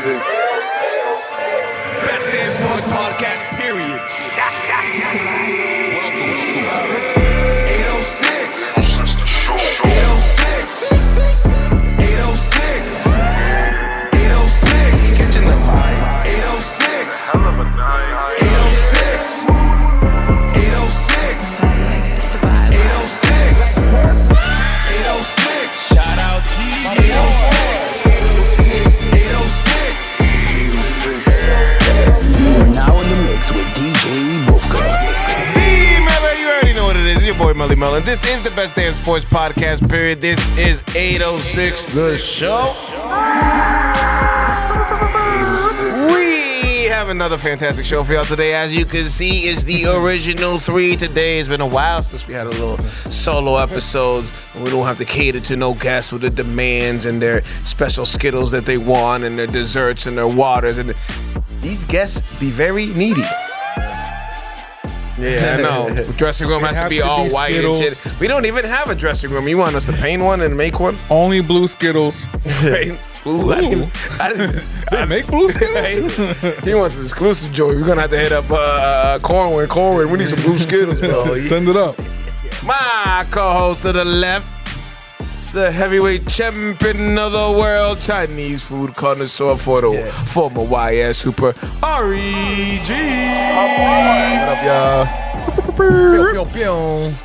Best Damn Sports Podcast, period. 806. 806. 806. Catching the vibe. 806. I love a night. 806. 806. 806. 806. Shout out G. 806. 806. We're now in the mix with DJ Wolfka. You already know what it is. It's your boy Melly Mel, and this is the Best Damn Sports Podcast, period. This is 806, the show. We have another fantastic show for y'all today. As you can see, it's the original 3 today. It's been a while since we had a little solo episode. We don't have to cater to no guests with the demands and their special Skittles that they want and their desserts and their waters. And these guests be very needy. Yeah, I know. The dressing room has to be all white Skittles. And shit. We don't even have a dressing room. You want us to paint one and make one? Only blue Skittles. Ooh, I didn't make blue Skittles? He wants an exclusive joint. We're going to have to hit up Corwin. Corwin, we need some blue Skittles, bro. Send it up. My co-host to the left, the heavyweight champion of the world, Chinese food connoisseur for the former YS Super, R.E.G. What up, y'all? Pew, pew, pew.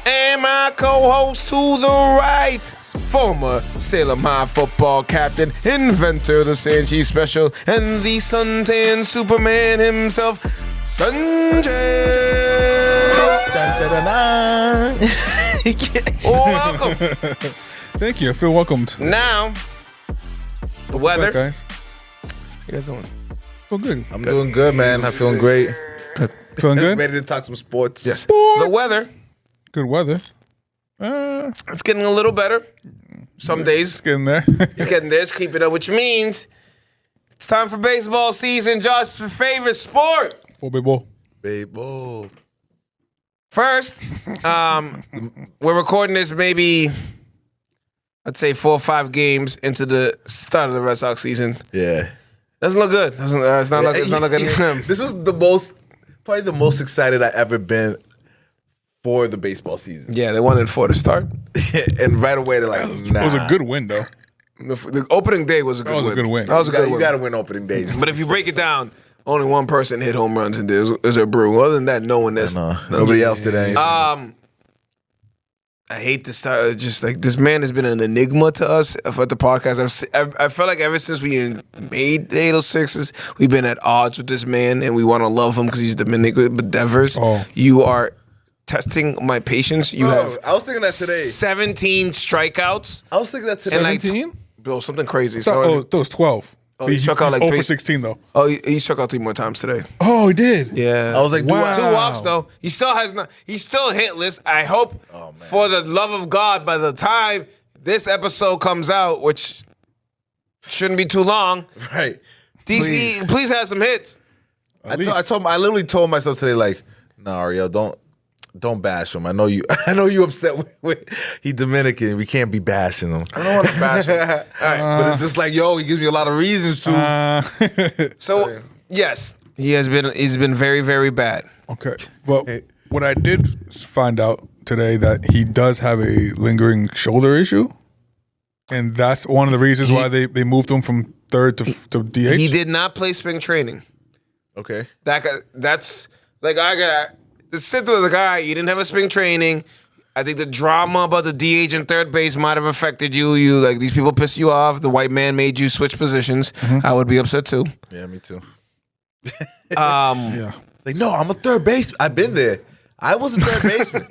And my co-host to the right, former Sailor Moon football captain, inventor of the Sanchi Special, and the suntan Superman himself, Sanjay. Welcome. Thank you. I feel welcomed. Now, the weather. What's up, guys? How you guys doing? Feel good. I'm doing good, man. I'm feeling great. Feeling good? Ready to talk some sports. Yes. The weather. Good weather. It's getting a little better. Some days. It's getting there. It's getting there. It's creeping up, which means it's time for baseball season. Josh's favorite sport. Full baseball. Baseball. First, we're recording this maybe, I'd say 4 or 5 games into the start of the Red Sox season. Yeah. Doesn't look good. It's not looking. This was probably the most excited I ever been for the baseball season. Yeah, they wanted 4 to start. And right away they're like, nah. It was a good win, though. The opening day was a good win. That was a good win. That was a good win. You got to win opening days. But if you break it down, only one person hit home runs, and there's a Brew. Other than that, no one. Nobody else did anything. I hate to start. Just like this man has been an enigma to us for the podcast. I felt like ever since we made the 806s, we've been at odds with this man, and we want to love him because he's Dominic. But Devers, you are testing my patience. You have. I was thinking that today. 17 strikeouts. I was thinking that today. 17? Bro, something crazy. That was 12. Oh, he struck out like 0 3 for 16 though. Oh, he struck out 3 more times today. Oh, he did. Yeah, I was like, wow. 2 walks though. He still has not. He's still hitless. I hope, for the love of God, by the time this episode comes out, which shouldn't be too long, Right. DC, please have some hits. I literally told myself today, like, nah, Ariel, don't bash him. I know you upset with he Dominican. We can't be bashing him. I don't want to bash him. All right. But it's just like, yo, he gives me a lot of reasons to. So yes, he's been very, very bad. Okay. Well, what I did find out today that he does have a lingering shoulder issue, and that's one of the reasons why they moved him from third to DH. He did not play spring training. Okay. That's like I got. The simple as a guy, you didn't have a spring training. I think the drama about the DH and third base might have affected you. You like these people piss you off. The white man made you switch positions. Mm-hmm. I would be upset too. Yeah, me too. Yeah. Like, no, I'm a third baseman. I've been there. I was a third baseman.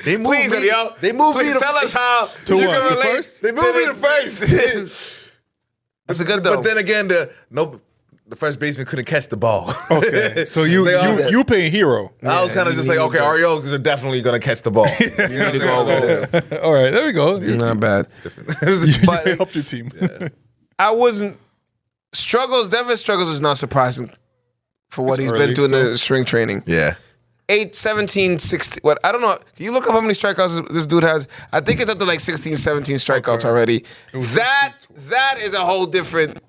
They moved Please, me. yo. They moved me to tell us how To you what? can To relate. first? They moved me to first. That's a good though. But then again, the first baseman couldn't catch the ball. Okay. So you pay hero. I was kind of just like, okay, Ariel is definitely going to catch the ball. You need to go over there. All right, there we go. Not bad. But you helped your team. I wasn't Devin struggles is not surprising for what he's been doing in the spring training. Yeah. 8, 17, 16. What? I don't know. Can you look up how many strikeouts this dude has? I think it's up to like 16, 17 strikeouts already. That is a whole different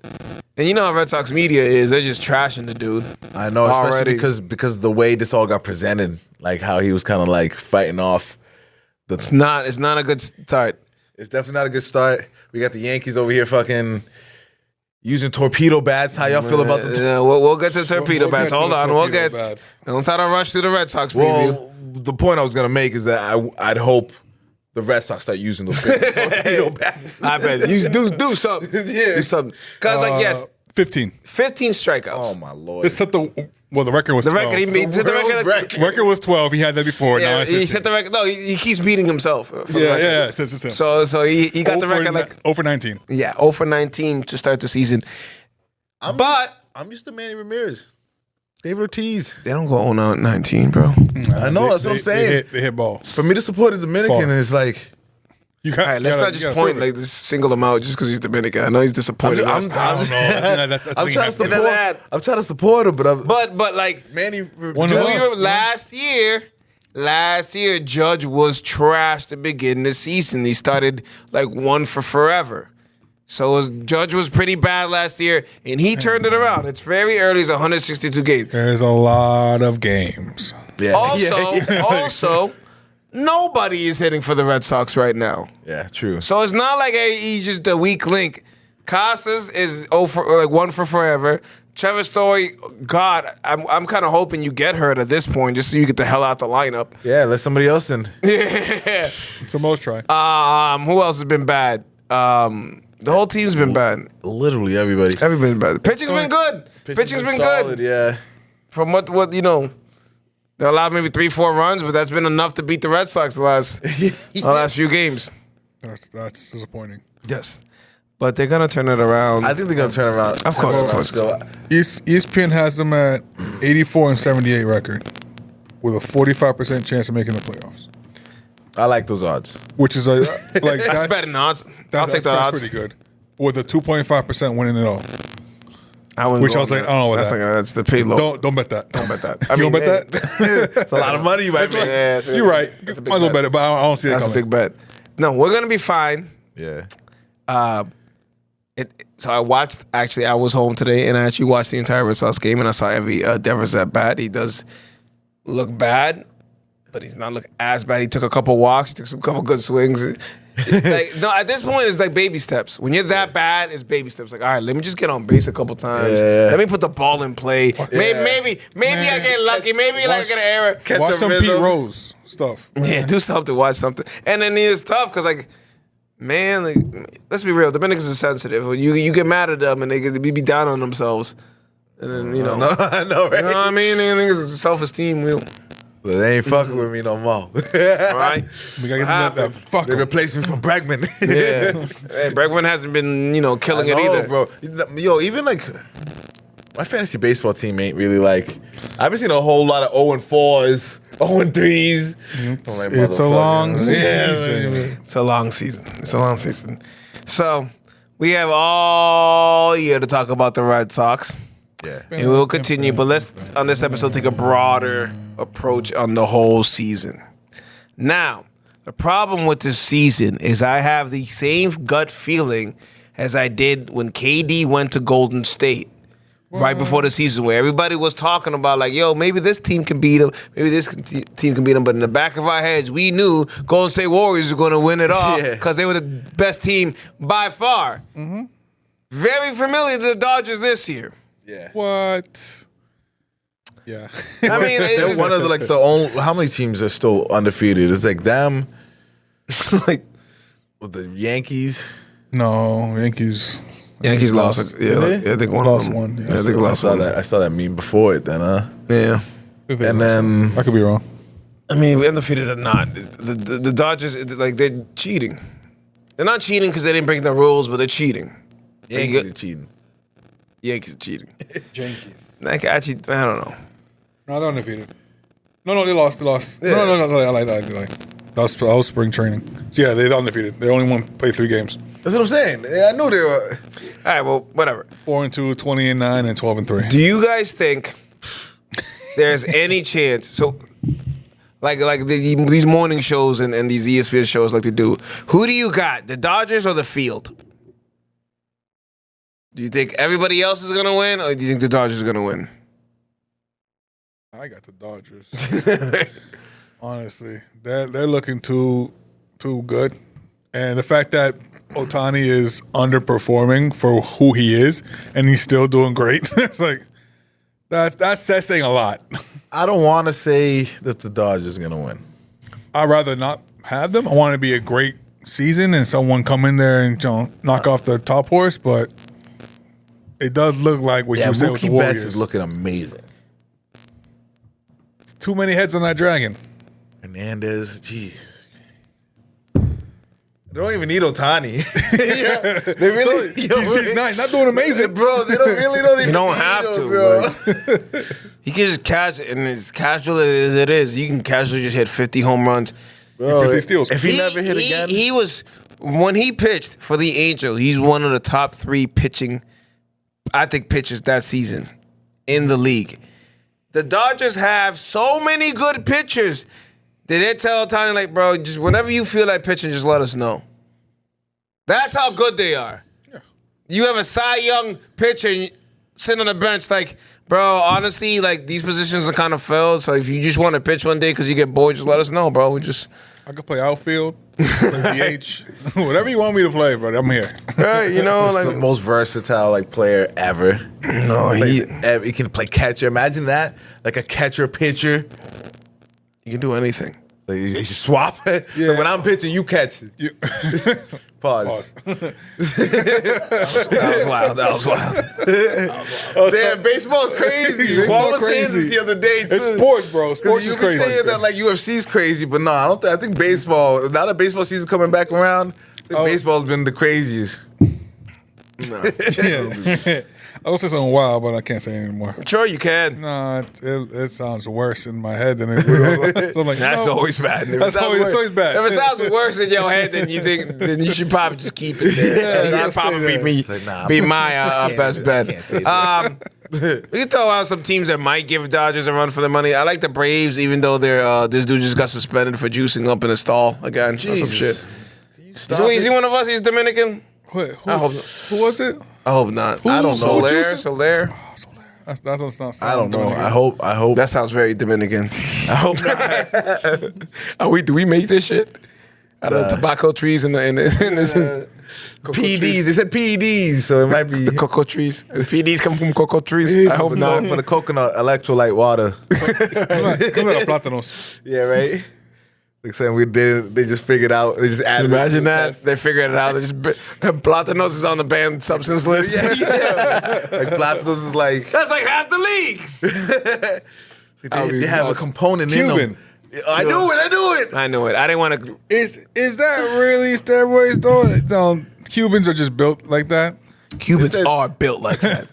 And you know how Red Sox media is. They're just trashing the dude. I know, especially Already. because the way this all got presented, like how he was kind of like fighting off. It's not a good start. It's definitely not a good start. We got the Yankees over here fucking using torpedo bats. How y'all feel about the? We'll get to the torpedo We'll bats. get to Hold the on. We'll torpedo get. bats. Don't try to rush through the Red Sox preview. Well, the point I was gonna make is that I'd hope the Red Sox start using those torpedo bats. I bet you do something. Yeah. Do something. Cause like yes, 15. 15 strikeouts. Oh my lord! This set the record was The 12. record he beat. The World record. Record was 12. He had that before. now Yeah, it's he 15. set the record. No, he keeps beating himself. For the Yeah, record. yeah. It's him. So he got the record like over 19. 0 for 19 to start the season. I'm used to Manny Ramirez, David Ortiz. They don't go 0-19, bro. I know, that's what I'm saying. They hit ball. For me to support a Dominican Far. is like You got, All right, let's not just point like this, single him out just because he's Dominican. I know he's disappointing us. I don't know. That's I'm trying to It doesn't add. support. I'm trying to support him, but But like Manny. One do of you us, last year Judge was trash to begin the season. He started like 1 for forever. So Judge was pretty bad last year, and he turned it around. It's very early. It's 162 games. There's a lot of games. Yeah. Also, nobody is hitting for the Red Sox right now. Yeah, true. So it's not like he's just a weak link. Casas is 1 for forever. Trevor Story, God, I'm kind of hoping you get hurt at this point just so you get the hell out the lineup. Yeah, let somebody else in. Yeah. It's a most try. Who else has been bad? The whole team's been bad. Literally everybody. Everybody's been bad. Pitching's been good. Pitching's been solid, good. Yeah. From what you know, they allowed maybe 3-4 runs, but that's been enough to beat the Red Sox the last few games. That's disappointing. Yes, but they're gonna turn it around. I think they're gonna turn around. Of course, of course. Still. ESPN has them at 84 and 78 record with a 45% chance of making the playoffs, I like those odds. which is like that's better than odds. I'll take the that's odds. pretty good. With a 2.5% winning it all. I wouldn't Which go I was on like, that. I don't know what that's that- not gonna- that's the pay low. Don't bet that. Don't bet that. You don't bet that? It's a lot of money you might make. Yeah, You're right. That's a big Might as well bet. bet it, but I don't see it That's a coming. big bet. No, we're gonna be fine. Yeah. So I watched. Actually, I was home today, and I actually watched the entire Red Sox game, and I saw every Devers at bat. He does look bad, but he's not look as bad. He took a couple walks. He took some couple good swings. No, at this point, it's like baby steps. When you're that bad, it's baby steps. Like, all right, let me just get on base a couple times. Yeah. Let me put the ball in play. Maybe I get lucky. Maybe I get an error. Catch Watch a some Pete rhythm. Rose stuff. Yeah, do something, watch something. And then it's tough because, like, man, like, let's be real. Dominicans are sensitive. When you get mad at them and they be down on themselves. And then, you know, No, I know, right? you know what I mean? Niggas self-esteem, we don't, They ain't fucking with me no more. all right? We gotta get that fuck They 'em. replaced me from Bregman. Yeah. Hey, Bregman hasn't been, killing I it know, either. bro. Yo, even like my fantasy baseball team ain't really like. I haven't seen a whole lot of 0-4s, 0-3s. It's a long season. It's a long season. It's a long season. So, we have all year to talk about the Red Sox. Yeah. And we'll continue, but let's, on this episode, take a broader approach on the whole season. Now, the problem with this season is I have the same gut feeling as I did when KD went to Golden State right before the season, where everybody was talking about, like, yo, maybe this team can beat them, maybe this team can beat them, but in the back of our heads, we knew Golden State Warriors were going to win it all Yeah. because they were the best team by far. Very familiar to the Dodgers this year. Yeah. What? Yeah. I mean, it's They're just, one of the like the only. How many teams are still undefeated? It's like them, like, with the Yankees. No, Yankees. Yankees lost. Yeah, Did they? I think one Lost of them. one, yeah. Yeah, I think I lost saw one. that. I saw that meme before it. Then, Yeah. and then I could be wrong. I mean, undefeated or not, the Dodgers, like, they're cheating. They're not cheating because they didn't break the rules, but they're cheating. Yankees are cheating. Yankees are cheating. Yankees. Like, actually, I don't know. No, they're undefeated. No, they lost. Yeah. No. I like that. That was spring training. So yeah, they're undefeated. They only play 3 games. That's what I'm saying. I knew they were. All right, well, whatever. 4-2, 20-9, and 12-3. Do you guys think there's any chance? So, like these morning shows and these ESPN shows like they do, who do you got, the Dodgers or the field? Do you think everybody else is gonna win, or do you think the Dodgers are gonna win? I got the Dodgers. Honestly, they're looking too good, and the fact that Ohtani is underperforming for who he is, and he's still doing great. It's like that's saying a lot. I don't want to say that the Dodgers are gonna win. I'd rather not have them. I want it to be a great season and someone come in there and knock off the top horse, but it does look like what you said with the Mookie Warriors. Betts is looking amazing. Too many heads on that dragon. Hernandez, jeez. They don't even need Ohtani. Yeah, they really. He's not doing amazing, bro. They don't even. You don't need have him, to, bro. like, you can just catch, and as casual as it is, you can casually just hit 50 home runs. Bro, 50 steals. If he never hit again, He was, when he pitched for the Angels, he's one of the top 3 pitching, I think, pitchers that season in the league. The Dodgers have so many good pitchers. They didn't tell Ohtani, like, bro, just whenever you feel like pitching, just let us know. That's how good they are. Yeah. You have a Cy Young pitcher and sitting on the bench, like, bro, honestly, like, these positions are kind of filled, so if you just want to pitch one day because you get bored, just let us know, bro. I could play outfield, play DH, whatever you want me to play, brother. I'm here. You know, he's like, the most versatile like player ever. no, He can play catcher. Imagine that, like a catcher pitcher. you can do anything. Like you should swap it. Yeah. So when I'm pitching, you catch it. Pause. That was wild. That was wild. Damn, baseball's crazy. Baseball Paul was saying crazy. this the other day too. It's sports, bro. Sports you is been crazy. saying that like UFC's crazy, but no, I don't. I think baseball. Now that baseball season coming back around, I think baseball's been the craziest. Yeah. I was say something wild, but I can't say it anymore. Sure, you can. No, it sounds worse in my head than it will. So I'm like, That's no. always bad. If it That's sounds always, worse- it's always bad. If it sounds worse in your head than you think, then you should probably just keep it there. Yeah, That'd just probably say be that. me. It's like, nah, be my I can't- best I bet. can't say that. We can throw out some teams that might give Dodgers a run for their money. I like the Braves, even though they're this dude just got suspended for juicing up in a stall again. Or some Jesus. shit. Is he one of us? He's Dominican. Wait, who, I hope- who was it? I hope not. I don't know. Soler. That's not I sound don't know. Dominican. I hope. That sounds very Dominican. I hope not. Do we make this shit out of the tobacco trees in this PEDs. They said PEDs, so it might be. cocoa trees? The PDs come from cocoa trees. I hope But not. no, for the coconut electrolyte water. Come here, plátanos. Yeah, right. Like saying they just figured out. They just added. Imagine it to the that test. they figured it out. They just Platanos is on the banned substance list. Yeah, yeah. Like Platanos is like That's like half the league. they have a component in Cuban. them. I knew it. I knew it. I didn't want to. Is that really steroids though? No, Cubans are just built like that. Cubans said- are built like that.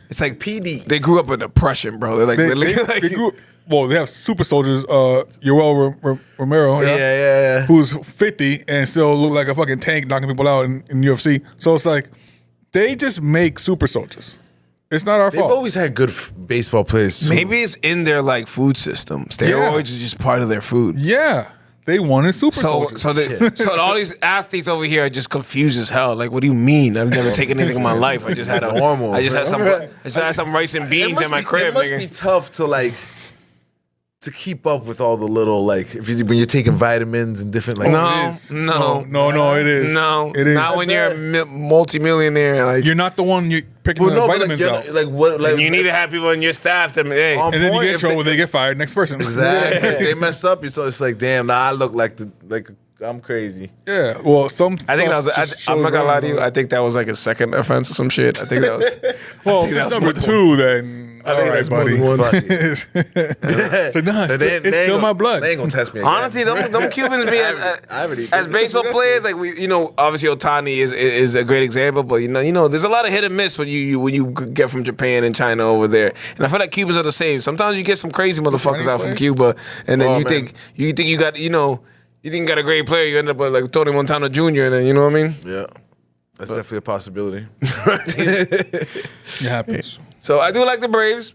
It's like PD. They grew up in depression, bro. They're like, They grew. Well, they have super soldiers. Yoel Romero, Yeah. who's 50 and still look like a fucking tank knocking people out in UFC. So it's like they just make super soldiers. It's not our They've fault. always had good baseball players. Too. maybe it's in their like food system. Steroids is just part of their food. Yeah, they wanted super So, soldiers. so all these athletes over here are just confused as hell. Like, what do you mean? I've never taken anything in my life. I just had Normal. I just had some rice and It beans must in my be- crib. It must nigga. be tough to like to keep up with all the little like when you're taking vitamins and different like. No. It is. No. no, it is. No, it is. not when you're a multimillionaire. Like, You're not the one you picking Well, the no, but vitamins like, out. like what? Like you need to have people in your staff to hey. On And then you point, get in if trouble, they- they get fired. Next person. Exactly. If they mess up, so it's like, damn. Now I look like I'm crazy. Yeah. Well, some. I think that was. stuff just I'm not shows gonna lie to you. wrong. I think that was like a second offense or some shit. I think that was. Well, think if that's it's number more than 2, then I think all right, that's more buddy. than one. So nah, it's still my blood. They ain't gonna test me. Again. Honestly, them Cubans be I haven't eaten- as baseball players, like obviously Ohtani is a great example, but you know, there's a lot of hit and miss when you get from Japan and China over there, and I feel like Cubans are the same. Sometimes you get some crazy motherfuckers Chinese out from players? Cuba, and then Oh, you man. think you got you think you got a great player, you end up with like Tony Montana Jr. and then you know what I mean. Yeah, that's definitely a possibility. It happens. So I do like the Braves. As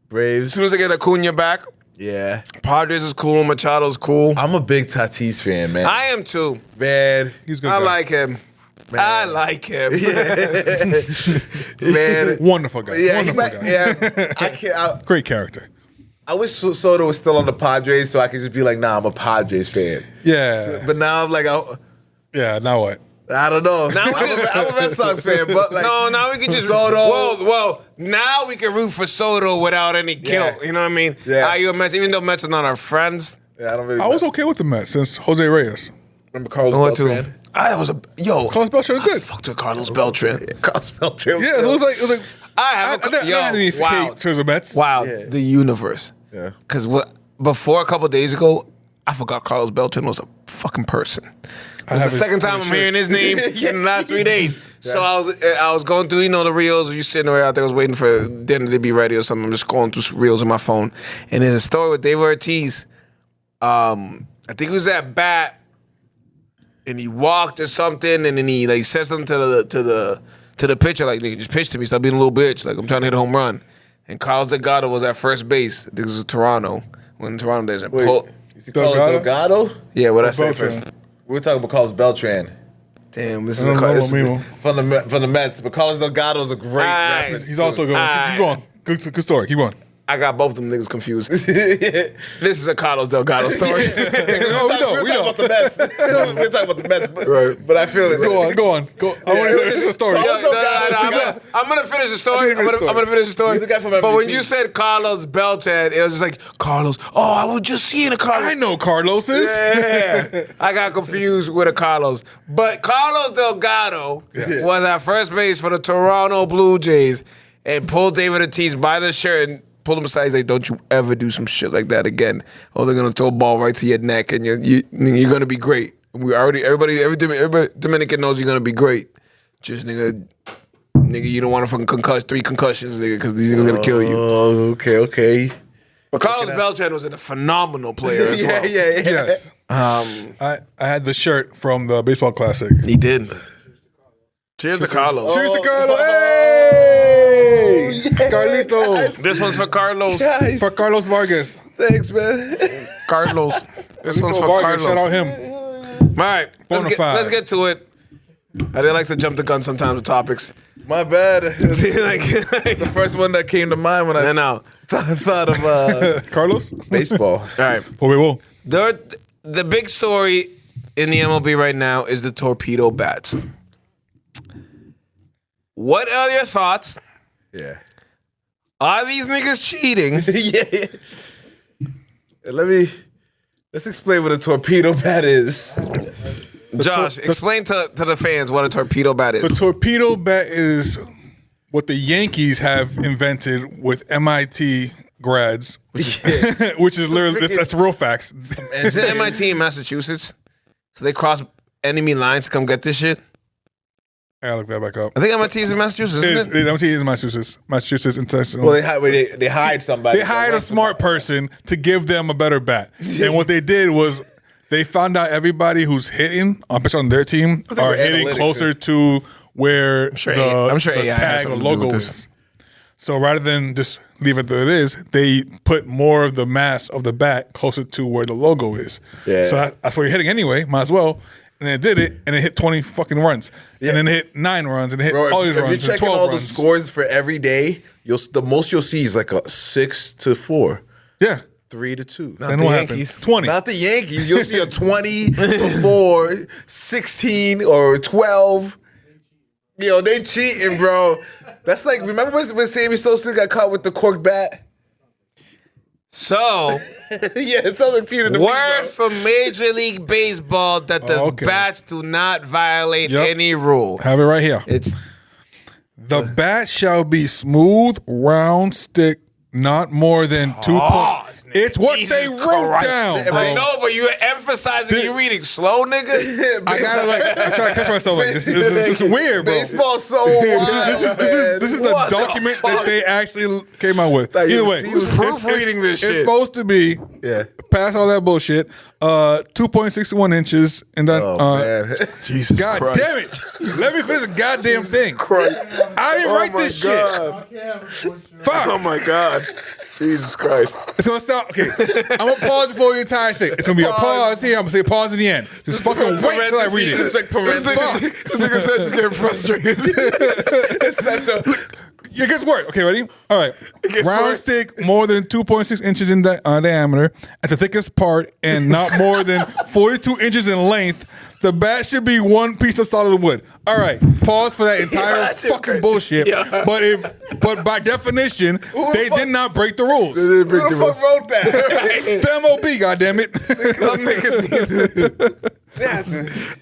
Braves. soon as I get Acuna back, Yeah, Padres is cool, Machado's cool. I'm a big Tatis fan, man. I am too. Man, He's a good. I guy. like him. I like him. Man, Wonderful guy. yeah, he Wonderful might, guy. yeah. I can't. Great character. I wish Soto was still on the Padres so I could just be like, nah, I'm a Padres fan. Yeah. But now I'm like, Yeah, now what? I don't know. Now we I'm a Red Sox fan, but like, No, now we can just Soto. Well, now we can root for Soto without any guilt. Yeah. You know what I mean? Yeah. Are you a Mets? Even though Mets are not our friends. Yeah, I don't really. I was okay with the Mets since Jose Reyes. remember Carlos I went to Beltran. I was Carlos Beltran was I good. fucked with Carlos Beltran. Carlos Beltran. Yeah, it was like. I have I didn't have any hate towards the Mets. Wow, Yeah. the universe. Yeah. Because before a couple days ago, I forgot Carlos Beltran was a fucking person. It was have the his- second time his I'm shirt. hearing his name in the last 3 days. So I was going through, the reels. You sitting there out there, I was waiting for dinner to be ready or something. I'm just going through reels on my phone. And there's a story with David Ortiz. I think it was at bat, and he walked or something, and then he said something to the pitcher, like, nigga, just pitch to me, stop being a little bitch. Like, I'm trying to hit a home run. And Carlos Delgado was at first base. I think this was Toronto. When Toronto days. Wait, is he Carlos Delgado? Delgado? Yeah, what I say Beltran. first? We were talking about Carlos Beltran Damn, this is I don't know this is- Mimo. from the Mets, but Carlos Delgado is a great Aye. reference. He's also good. Keep going. Good story. Keep going. I got both of them niggas confused. This is a Carlos Delgado story. We were talking about the Mets. We were talking about the Mets, but I feel it. Go on. I want to hear the story. Carlos Delgado. I'm gonna finish the story. I'm gonna finish the story. He's the guy from But when MVP. you said Carlos Beltran, it was just like Carlos. Oh, I was just seeing a Carlos. I know Carlos is. Yeah, I got confused with a Carlos. But Carlos Delgado was at first base for the Toronto Blue Jays and pulled David Ortiz by the shirt and pulled him aside. He's like, "Don't you ever do some shit like that again, or they're gonna throw a ball right to your neck, and you're gonna be great. Every Dominican knows you're gonna be great. Just nigga, you don't want to fucking 3 concussions, nigga, because these niggas gonna kill you." Oh, okay. But Carlos Beltran was a phenomenal player as well. Yeah. Yes. I had the shirt from the baseball classic. He did. Cheers to Carlos. Cheers to Carlos. Hey, Carlitos. This one's for Carlos. Guys, For Carlos Vargas. thanks, man. Carlos. This one's for Vargas. Carlos. Shout out him. All right, let's Bonafide. get to it. I did like to jump the gun sometimes with topics. My bad. like, The first one that came to mind when I no. thought of Carlos. baseball. All right. Pobebo. The big story in the MLB right now is the torpedo bats. What are your thoughts? Yeah. Are these niggas cheating? Yeah. Let's explain what a torpedo bat is. Josh, explain to the fans what a torpedo bat The is. torpedo bat is what the Yankees have invented with MIT grads, which is literally that's real facts. It's at MIT in Massachusetts. So they cross enemy lines to come get this shit. I look that back up. I think MIT is in Massachusetts, isn't it? MIT is Massachusetts International. Well, they hired somebody. They hired a smart person to give them a better bat. And what they did was they found out everybody who's hitting on their team are were hitting analytics. closer to where I'm sure AI the has tag or something to do logo with is. this. So rather than just leave it that it is, they put more of the mass of the bat closer to where the logo is. Yeah. So that's where you're hitting anyway. Might as well. And they did it, and it hit 20 fucking runs. Yeah. And then it hit 9 runs, and it hit Bro, all if these you're runs, and checking 12 all runs. the scores for every day, the most you'll see is like a 6-4, Yeah. 3-2. Then the what Yankees. happened? 20. Not the Yankees. You'll see a 20-4, 16 or 12. Yo, they cheating, bro. That's like, remember when Sammy Sosa got caught with the cork bat? So, Yeah, it sounds like cheating to me, word bro. from Major League Baseball that the Okay. bats do not violate Yep. any rule. Have it right here. It's The bat shall be smooth, round stick, not more than 2 points. It's what Jesus they wrote Christ. down, I bro. know, but you're emphasizing you reading slow, nigga. I gotta I try to catch myself like this is weird, bro. Baseball's so wild, This is the What the document fuck? that they actually came out with. Thought you Either were way, seeing- Who's proofreading this It's shit? supposed to be Yeah. past all that bullshit. 2.61 inches, and then Man. Jesus God Christ. damn it! Let me finish the goddamn thing. I didn't write this shit. Fuck. Oh my God. Jesus Christ. So it's not okay. I'm gonna pause before the entire thing. It's gonna be a pause here. I'm gonna say pause at the end. Just fucking wait till I read it. This nigga said just getting frustrated. It's such a. It gets worse. Okay, ready? All right. gets Round worse. stick more than 2.6 inches in diameter at the thickest part and not more than 42 inches in length. The bat should be one piece of solid wood. All right. Pause for that entire that's fucking okay. bullshit. Yeah. But by definition, they did not break the rules. Who the fuck wrote that? The MOB, goddammit. Them niggas need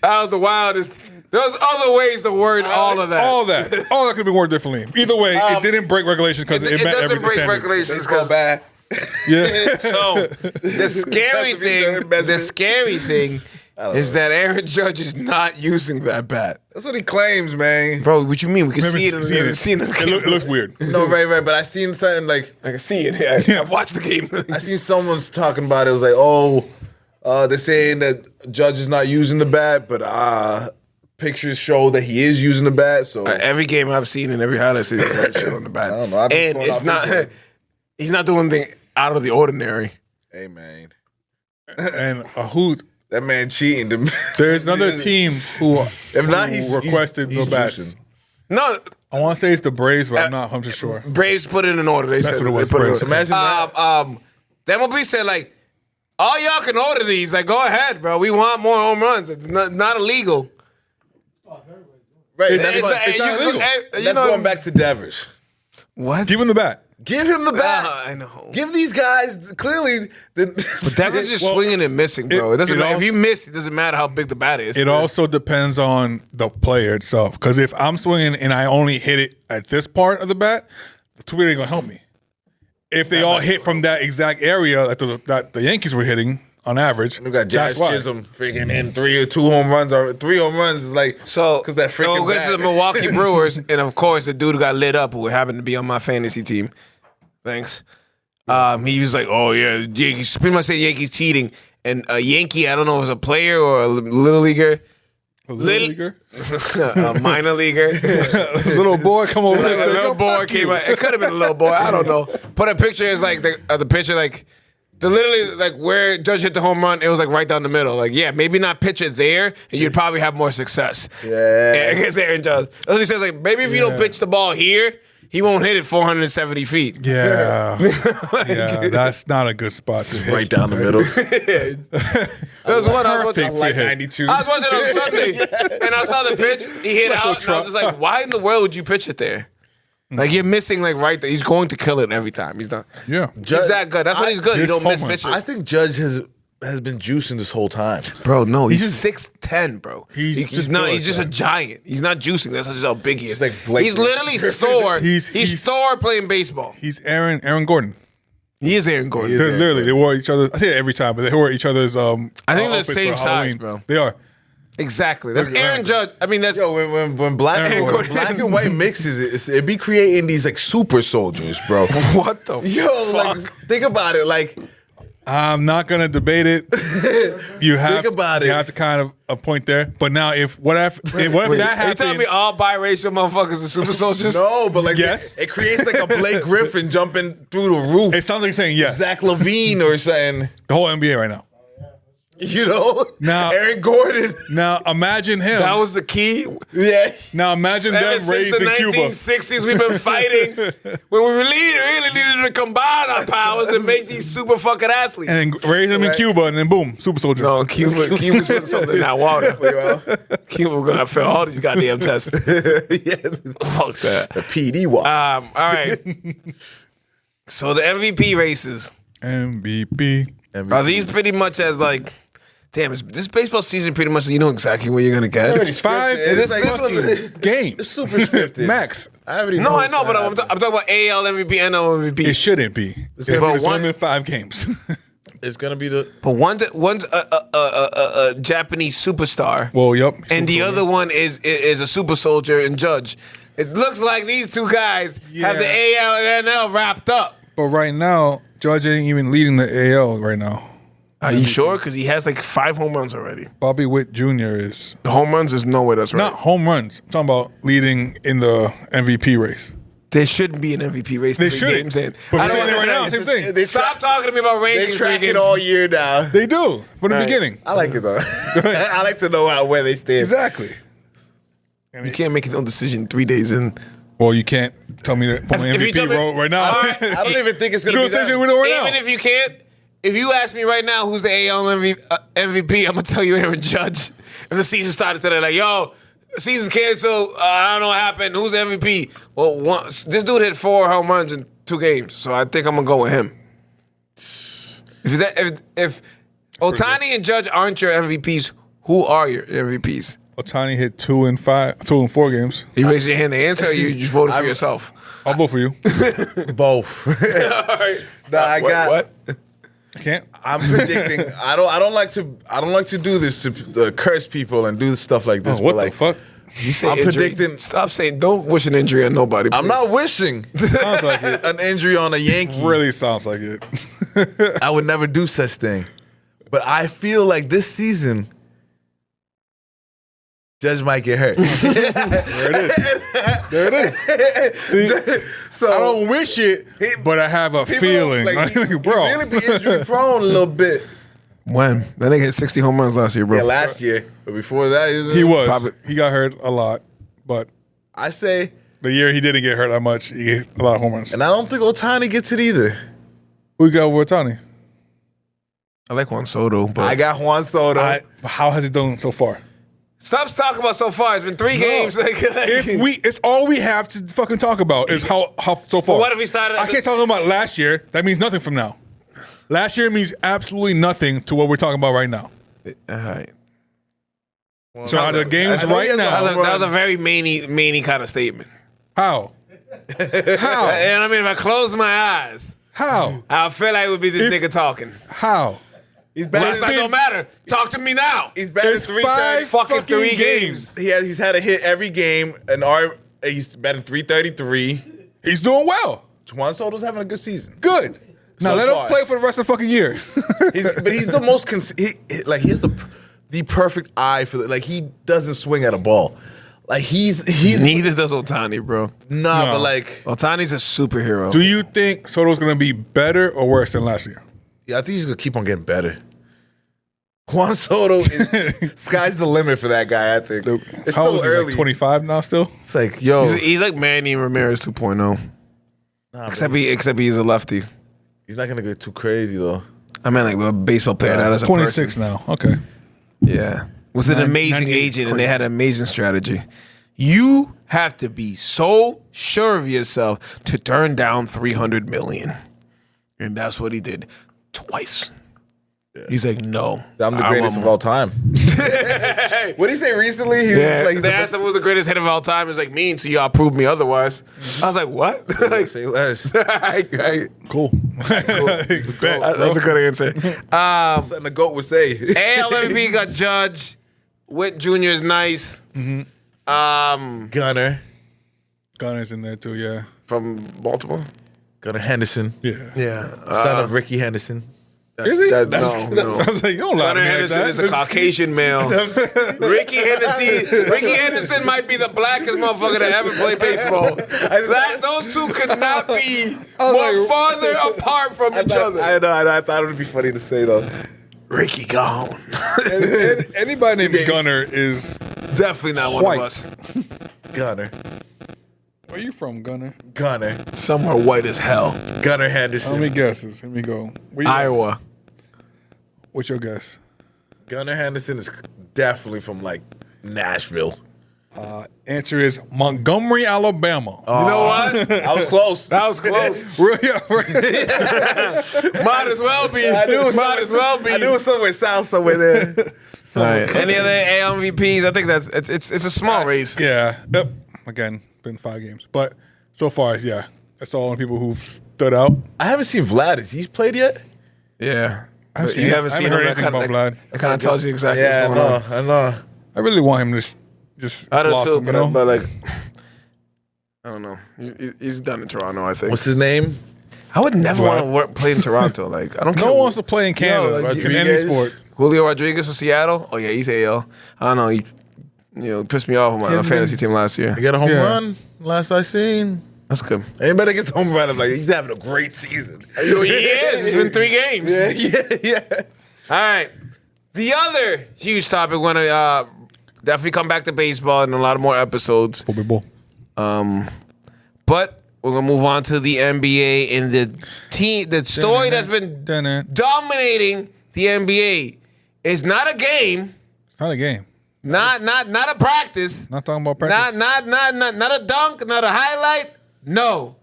That was the wildest. There's other ways to word all of that. All that could have been worded differently. Either way, it didn't break regulations because it, It met doesn't every break standard. regulations because bad. Yeah. So the scary thing is that Aaron Judge is not using that bat. That's what he claims, man. Bro, what you mean? We can Remember see it. seeing it. It looks weird. No, right. But I seen something like I can see it. Yeah. I've watched the game. I seen someone's talking about it. It was like, they're saying that Judge is not using the bat, but pictures show that he is using the bat. So Every game I've seen and every highlight is right showing the bat. I don't know. I've been And throwing it's off not. his game. He's not doing anything out of the ordinary. hey, man, And who? that man cheating. There's another team who, If not, who he's requested he's the bats. juicing. No, I want to say it's the Braves, but I'm not 100% sure. Braves put it in order. They said what it was, they put Braves. in order. Imagine that. The MLB said like, all y'all can order these. Like, go ahead, bro. We want more home runs. It's not illegal. Right, It's that's not- what, it's not illegal. that's going back to Devers. What? Give him the bat. Give him the bat. I know. Give these guys clearly. But that was just Well, swinging and missing, bro. It doesn't it matter. If also- you miss, it doesn't matter how big the bat is. It also depends on the player itself. Because if I'm swinging and I only hit it at this part of the bat, the tweet ain't gonna help me. If they all hit from that exact area that the Yankees were hitting on average, We got Josh that's why. Chisholm freaking in 3 or 2 home runs or 3 home runs is like So, because that freaking goes to the bat. Milwaukee Brewers, and of course, the dude who got lit up, who happened to be on my fantasy team. Thanks. He was like, "Oh yeah, Yankees." Pretty much said Yankees cheating, and a Yankee, I don't know if it was a player or a little leaguer, A little leaguer? a minor leaguer. Little boy come over Like and a say, little "Yo, boy fuck came you." out. It could have been a little boy. I don't know. Put a picture as like the picture like. Literally, like where Judge hit the home run, it was like right down the middle. Like, yeah, maybe not pitch it there, and you'd probably have more success. Yeah. Against Aaron Judge. That's what he says. Like, maybe if you don't pitch the ball here, he won't hit it 470 feet. Yeah. Yeah, that's not a good spot to hit. right down the middle. There was one I was Perfect watching. to hit. 92. I was watching on Sunday, and I saw the pitch. He hit out, and I was just like, why in the world would you pitch it there? Like, you're missing, like, right there. He's going to kill it every time. He's done. Yeah. He's that good. That's why he's good. You His don't miss home runs. pitches. I think Judge has been juicing this whole time. Bro, no, he's just- 6'10", bro. He's He's just not. built He's just a like giant. He's not juicing. That's just how big he is. He's like Blake he's literally Thor. He's He's- Thor playing baseball. He's Aaron Gordon. He is Aaron Gordon. They're literally, they wore each other. I say it every time, but they wore each other's. I think they're the outfits same for size, Halloween. bro. They are. Exactly. That's Look, Aaron Aaron. Judge. I mean, that's Yo, when black and white mixes, it be creating these like super soldiers, bro. what the Yo, like think about it, like I'm not gonna debate it. You have Think about You it. have to kind of a point there. But now, if what if that Are you telling happened? me all biracial motherfuckers are super soldiers? no, but like Yes. it creates like a Blake Griffin jumping through the roof, It sounds like you're saying yes. Zach Levine or something. The whole NBA right now. You know, Now- Aaron Gordon. Now imagine him. That was the key. Yeah, now imagine Ever them since raised the in Cuba. 1960s, we've been fighting when we really needed to combine our powers and make these super fucking athletes. And then raise them in Cuba, and then boom, super soldier. No, Cuba's putting something in that water. Cuba gonna fail all these goddamn tests. yes. Fuck that. PD walk. All right. So the MVP races MVP. are these pretty much as like, damn, is this baseball season pretty much you know exactly what you're gonna get? It's 5 It's like- fucking it's games. super scripted. Max. I already No, know I know, what's but I'm happening. talking about AL MVP, NL MVP. It shouldn't be. It's gonna be it's one- only 5 games. It's gonna be the But one's a Japanese superstar, Well, yep. and the other one is a super soldier and Judge. It looks like these two guys have the Yeah. AL and NL wrapped up. But right now, Judge ain't even leading the AL right now. Are you sure? Because he has like 5 home runs already. Bobby Witt Jr. is The home runs is nowhere that's right. not home runs. I'm talking about leading in the MVP race. There shouldn't be an MVP race. They 3 shouldn't. games in. But I we're don't saying it right now. understand. Same thing. They Stop talking to me about They rankings. track 3 it games. all year now. They do from the Right. beginning. I like it though. I like to know where they stand. Exactly. You can't make no decision 3 days in. Well, you can't tell me to put my If you tell MVP me- role right now. All right. I don't even think it's You gonna know be the same thing that. we know right Even now. if you can't, if you ask me right now who's the AL MVP, I'm gonna tell you Aaron Judge. If the season started today, like, yo, season's canceled. I don't know what happened. Who's the MVP? Well, this dude hit 4 home runs in 2 games, so I think I'm gonna go with him. If Ohtani and Judge aren't your MVPs, who are your MVPs? Ohtani hit 2 and 4 games. You raise your hand to answer, or you just voted for yourself? I'll vote for you. Both. All right. No, I got. What? I can't. I'm predicting. I don't like to do this to curse people and do stuff like this. Oh, what but like, the fuck? You say I'm injury. predicting- Stop saying. Don't wish an injury on nobody. I'm please. not wishing Sounds like it. an injury on a Yankee. Really sounds like it. I would never do such thing. But I feel like this season, Judge might get hurt. There it is. There it is. See, So I don't wish it, but I have a people feeling. don't- Like, he bro. really be injury prone a little bit. When that nigga hit 60 home runs last year, bro. Yeah, last year, but before that, He was. Probably- He got hurt a lot, but I say, the year he didn't get hurt that much, he hit a lot of home runs. and I don't think Ohtani gets it either. Who got with Ohtani? I like Juan Soto, but I got Juan Soto. How has he done so far? stop talking about so far. It's been 3 games. It's all we have to fucking talk about is how so far. But what if he started? I can't talk about last year. That means nothing from now. Last year means absolutely nothing to what we're talking about right now. All right. So are the games I know he right has a That now? was a very manny kind of statement. How? How? And I mean, if I close my eyes, How? I feel like it would be this If- nigga talking. How? He's But batted. that don't matter. Talk to me now. He's batted It's 330. 5 Fucking 3 games. He's had a hit every game. He's batting 333. He's doing well. Juan Soto's having a good season. Good. Now So let far. him play for the rest of the fucking year. But he's the most he has the perfect eye for like he doesn't swing at a ball. Like he's Neither does Ohtani, bro. nah, No. but like Ohtani's a superhero. Do you think Soto's going to be better or worse than last year? yeah, I think he's gonna keep on getting better. Juan Soto is sky's the limit for that guy. I think it's How old still is he, early. like 25 now still? It's like yo, He's like Manny Ramirez 2.0. Except he's a lefty. he's not gonna get too crazy though. I mean, like a baseball player, not as a 26 person. now. Okay. Yeah. Was an amazing 98 is agent, and they crazy. had an amazing strategy. You have to be so sure of yourself to turn down $300 million. And that's what he did twice. He's like, no. I'm the I greatest want of all time. What did he say recently? He Yeah, was like, they asked him who's the greatest hit of all time. He's like, me until y'all prove me otherwise. I was like, what? like, say less. right. Cool. Bet, That's a good answer. Something the goat would say. AL MVP got Judge. Witt Jr. is nice. Gunner Gunner's in there too, yeah. From Baltimore. Henderson, Yeah. Yeah. son of Ricky Henderson. That's, Is he? that- That's- no. I was like, you don't lie to Gunnar me like Henderson that. is a Caucasian male. Ricky Henderson might be the blackest motherfucker to ever play baseball. Those two could not be more farther apart from each other. I know. I thought it would be funny to say though. Ricky gone. Anybody named Gunner is. Definitely not one White. of us. Gunner, Where you from, Gunner? Somewhere white as hell. Gunner How Henderson. many guesses? Let me go. Where you Iowa. What's your guess? Gunner Henderson is definitely from like Nashville. Answer is Montgomery, Alabama. You know what? I was close. That was close. Yeah, right. Might as well be. I knew it was Might as well be. I knew it was somewhere south, somewhere there. All right. Any other AL MVPs? I think it's a small race. Yeah. Yep. Again, been 5 games. But so far, yeah. That's all the people who've stood out. I haven't seen Vlad. Has he played yet? Yeah. But seen you it. haven't I seen haven't him. heard anything about Vlad. That kind of tells you exactly Yeah, what's going on. I know. I really want him to just I do too, blossom, you know? but like, I don't know. He's done in Toronto, I think. What's his name? I would never Right. want to play in Toronto. Like, I don't care. No one wants to play in Canada like, in any Rodriguez. sport. Julio Rodriguez for Seattle. Oh yeah, he's AL. I don't know. He, pissed me off with my fantasy team last year. He got a home Yeah. run last I seen. That's good. Anybody gets a home run, I'm like, he's having a great season. He is. It's been 3 games. Yeah. All right. The other huge topic, we're going to definitely come back to baseball in a lot of more episodes. Football. But we're going to move on to the NBA and the story that's been dominating the NBA is not a game, It's not a game. not a practice, Not talking about practice. not a dunk, not a highlight. No.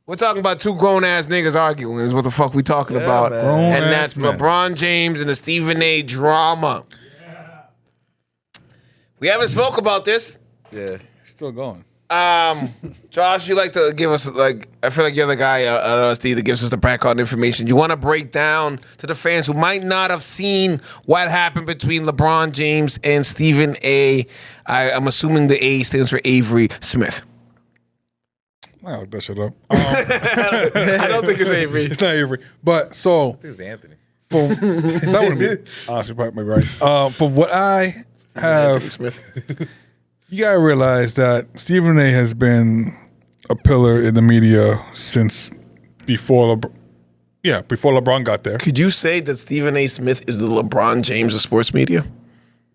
We're talking about 2 grown-ass niggas arguing is what the fuck we talking about. man. And Grown-ass that's men. LeBron James and the Stephen A. drama. We haven't spoke about this. Yeah. Still going. Josh, you like to give us, like, I feel like you're the guy at LSD that gives us the background information. You want to break down to the fans who might not have seen what happened between LeBron James and Stephen A. I'm assuming the A stands for Avery Smith. I look that shit up. I don't think it's Avery. It's not Avery. But so It's Anthony. for that wouldn't be honestly probably right. For what I have, Smith. you gotta realize that Stephen A. has been a pillar in the media since before LeBron got there. Could you say that Stephen A. Smith is the LeBron James of sports media?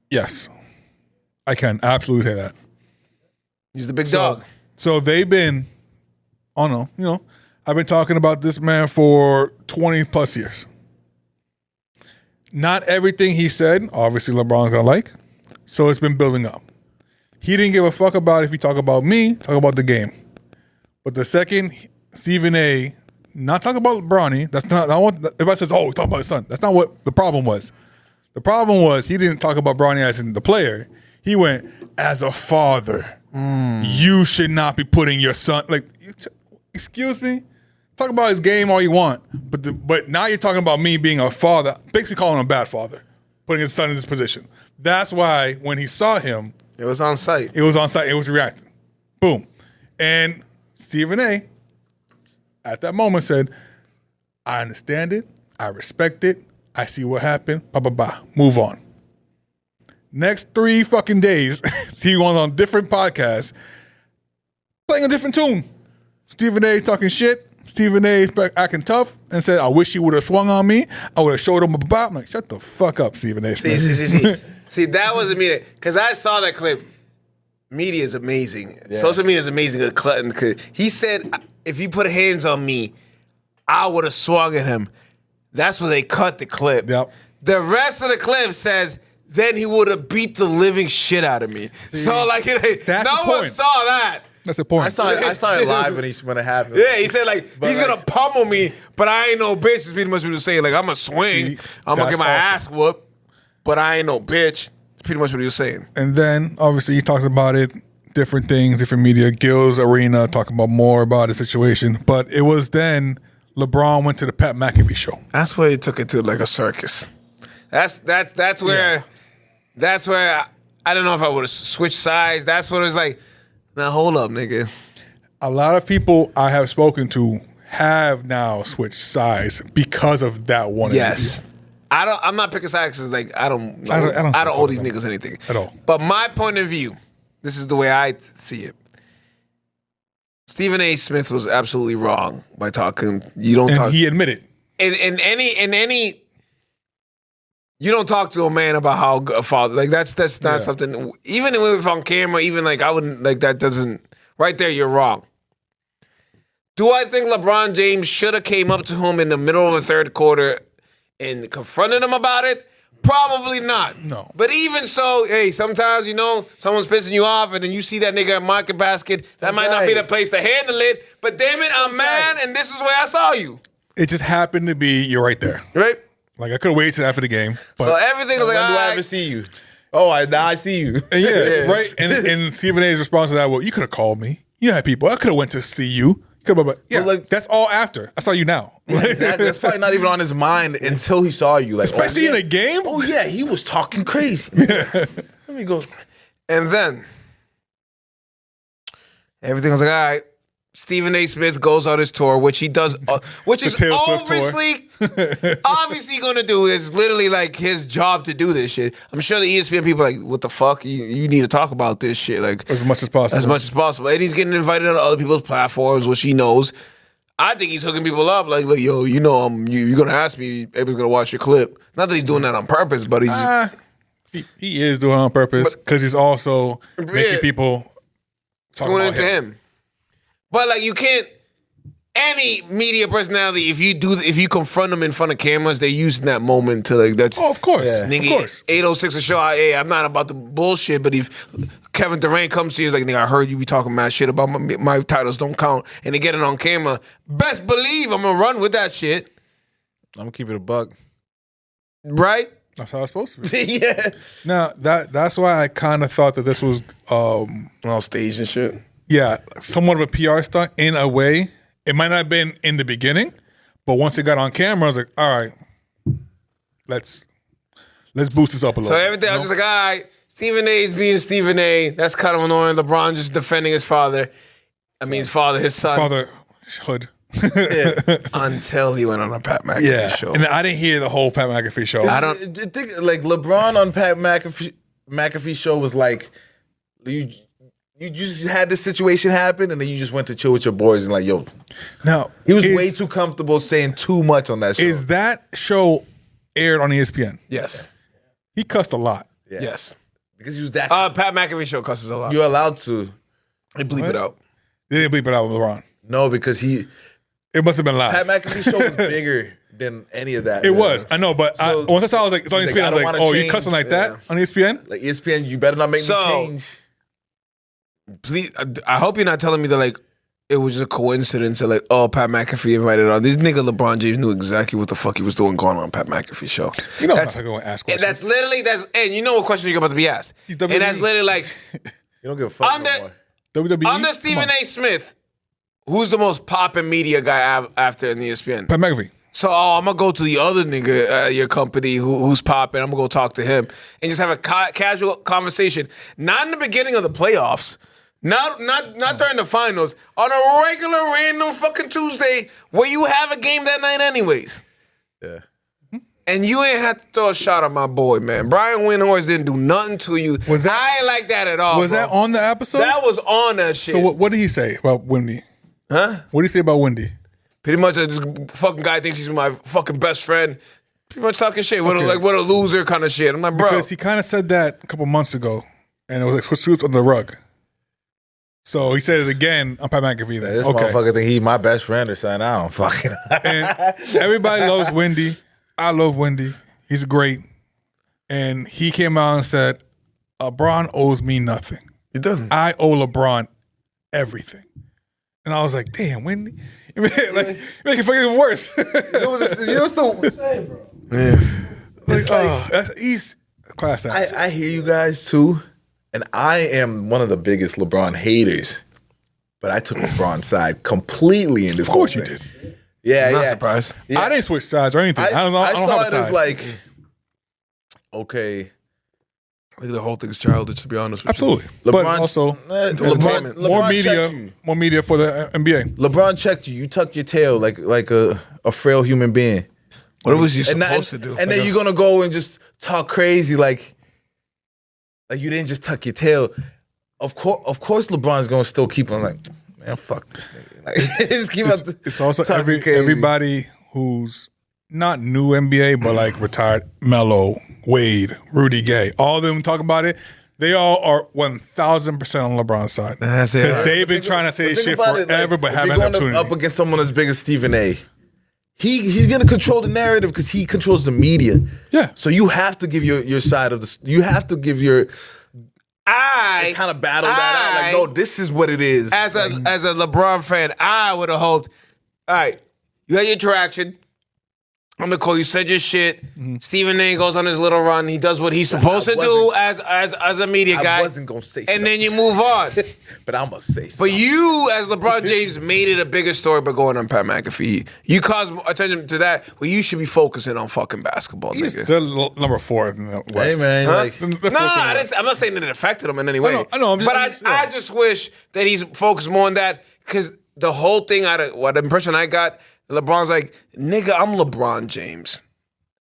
Yes, I can absolutely say that. He's the big dog. So they've been, oh no, I've been talking about this man for 20 plus years. Not everything he said, obviously LeBron's gonna like. So it's been building up. He didn't give a fuck about if you talk about me, talk about the game. But the second Stephen A. not talking about Bronny, that's not what everybody says, oh, he's talking about his son. That's not what the problem was. The problem was he didn't talk about Bronny as in the player. He went, as a father, you should not be putting your son, like, excuse me? Talk about his game all you want, but now you're talking about me being a father, basically calling him a bad father, putting his son in this position. That's why when he saw him, It was on site. it was on site, it was reacting. Boom. And Stephen A. at that moment said, I understand it, I respect it, I see what happened, move on. Next 3 fucking days, he went on different podcasts, playing a different tune. Stephen A. talking shit, Stephen A. acting tough, and said, I wish he would have swung on me, I would have showed him a bop. I'm like, shut the fuck up, Stephen A. Smith. See, that was immediate. Because I saw that clip. Media is amazing. Social media is amazing. He said, if you put hands on me, I would have swung at him. That's where they cut the clip. Yep. The rest of the clip says, then he would have beat the living shit out of me. So, like, no the one point. saw that. That's the point. I saw it live when it happened. Yeah, he said, like, But he's like- going to pummel me, but I ain't no bitch. It's pretty much what he was saying. Like, I'm going to swing. See, I'm going to that's get my awesome. ass whooped, but I ain't no bitch. It's pretty much what he was saying. And then obviously he talked about it, different things, different media, Gil's Arena, talking about more about the situation. But it was then LeBron went to the Pat McAfee show. That's where he took it to, like, a circus. That's where I don't know if I would have switched sides. That's what it was like. Now hold up, nigga. A lot of people I have spoken to have now switched sides because of that one Yes. interview. I'm not picking sides because, like, I don't owe fuck these with them. niggas anything At all. But my point of view, this is the way I see it. Stephen A. Smith was absolutely wrong by talking. You don't And talk he admitted. in any. You don't talk to a man about how a father, like, that's not Yeah. something. Even if on camera, even, like, I wouldn't, like, that doesn't. Right there, you're wrong. Do I think LeBron James should have came up to him in the middle of the third quarter and confronted him about it? Probably not. No. But even so, hey, sometimes, someone's pissing you off and then you see that nigga at Market Basket. That might not be the place to handle it. But damn it, I'm mad and this is where I saw you. It just happened to be you're right there. Right? Like I could have waited till after the game. But So everything was When like, do I all ever right. see you? Oh, now I see you. and right. And Stephen A's response to that, well, you could have called me. You had people. I could have went to see you. Yeah, But, like- that's all after. I saw you now. Exactly. That's probably not even on his mind until he saw you. Like, Especially in a game. Oh yeah, he was talking crazy. Let me go. And then everything was like, all right. Stephen A. Smith goes on his tour, which he does, which is Taylor Swift tour. obviously going to do. It's literally like his job to do this shit. I'm sure the ESPN people are like, what the fuck? You need to talk about this shit. Like As much as possible. As much as possible. And he's getting invited on other people's platforms, which he knows. I think he's hooking people up. Like yo, you know, you're going to ask me, everybody's going to watch your clip. Not that he's doing that on purpose, but he's just... He is doing it on purpose because he's also making people talk going about into him. But like you can't. Any media personality, if you confront them in front of cameras, they're using that moment to like that's. Oh, of course, Nigga, of course. 806 a show. Hey, I'm not about the bullshit, but if Kevin Durant comes to you, he's like, nigga, I heard you be talking mad shit about my titles don't count, and they get it on camera. Best believe I'm gonna run with that shit. I'm gonna keep it a buck. Right? That's how it's supposed to be. Yeah. Now that's why I kind of thought that this was, All stage and shit. yeah, somewhat of a PR stunt in a way. It might not have been in the beginning, but once it got on camera, I was like, all right, let's boost this up a little. So everything, I was just like, all right, Stephen A is being Stephen A. That's kind of annoying. LeBron just defending his father. I mean, his father, his son. Fatherhood. Until he went on a Pat McAfee Yeah, show. and I didn't hear the whole Pat McAfee show. I don't- think like LeBron on Pat McAfee show was like you just had this situation happen and then you just went to chill with your boys and like yo. Now He was way too comfortable saying too much on that show. Is that show aired on ESPN? Yes. He cussed a lot. Yeah. Yes. Because he was that. Pat McAfee show cusses a lot. You're allowed to. They bleep it out. They didn't bleep it out with LeBron. No, because It must have been live. Pat McAfee show was bigger than any of that. It man. was. I know, but So- once I saw it, I was like, it's on He's ESPN. like, I I don't was like, wanna oh, you change. cussing like Yeah. that on ESPN? Like ESPN, you better not make So- me change. Please, I hope you're not telling me that like it was just a coincidence that like, oh, Pat McAfee invited on. This nigga LeBron James knew exactly what the fuck he was doing going on Pat McAfee show. You know, I'm That's- not going to ask And questions. that's literally and you know what question you're about to be asked. He's And that's WWE. literally like You don't give a fuck Under- no more. WWE? under Come Stephen on. A. Smith, who's the most poppin' media guy after in the ESPN? Pat McAfee. So, I'm gonna go to the other nigga at your company who's popping. I'm gonna go talk to him and just have a casual conversation. Not in the beginning of the playoffs, not during the finals. On a regular random fucking Tuesday where you have a game that night anyways. Yeah. And you ain't had to throw a shot at my boy, man. Brian Windhorst didn't do nothing to you. Was that- I ain't like that at all. Was bro. that on the episode? That was on that shit. So what did he say about Wendy? Huh? What did he say about Wendy? Pretty much, this fucking guy thinks he's my fucking best friend. Pretty much talking shit. What, Okay. what a loser kind of shit. I'm like, bro. Because he kind of said that a couple months ago, and it was like swept on the rug. So he said it again on Pat McAfee. Then This motherfucker think he my best friend or something. I don't fucking. And everybody loves Wendy. I love Wendy. He's great. And he came out and said, LeBron owes me nothing. He doesn't. I owe LeBron everything. And I was like, damn, Wendy. Like, make it fucking worse. You're still. Like, he's a class act. I hear you guys too, and I am one of the biggest LeBron haters. But I took LeBron's side completely in this. Of course whole you thing. did. Yeah, I'm not yeah. surprised. Yeah. I didn't switch sides or anything. I don't know. I don't saw have a it as side. like, okay, I think the whole thing's childish, to be honest with Absolutely. LeBron, But also, entertainment. more checked you. media for the NBA. LeBron checked you. You tucked your tail like a frail human being. you. What was you And, supposed to do? and then you're gonna go and just talk crazy like you didn't just tuck your tail. Of course, LeBron's gonna still keep on like, man, fuck this nigga. Like, just keep on It's also talking crazy. everybody who's not new NBA, but like retired Melo, Wade, Rudy Gay. All of them talk about it. They all are 1,000% on LeBron's side. That's it. Because they've been trying to say But this think shit about it, forever, like, but if haven't you're had going opportunity. up against someone as big as Stephen A. He's gonna control the narrative because he controls the media. Yeah. So you have to give your side of the. You have to give your I kind of battle that out. Like, no, this is what it is. as a LeBron fan, I would have hoped. All right, you had your interaction. I'm gonna call you. Said your shit. Stephen A. goes on his little run. He does what he's supposed to do as a media guy. I wasn't gonna say, and then you something. move on. But I'm gonna say. But something. you, as LeBron James, made it a bigger story by going on Pat McAfee. You caused attention to that, but you should be focusing on fucking basketball, He's nigga. the number 4 in the West. Hey man, Huh? like The No, fourth in the West. I'm not saying that it affected him in any way. I know, I'm just- but I'm just- I just wish that he's focused more on that because the whole thing what impression I got, LeBron's like, nigga, I'm LeBron James.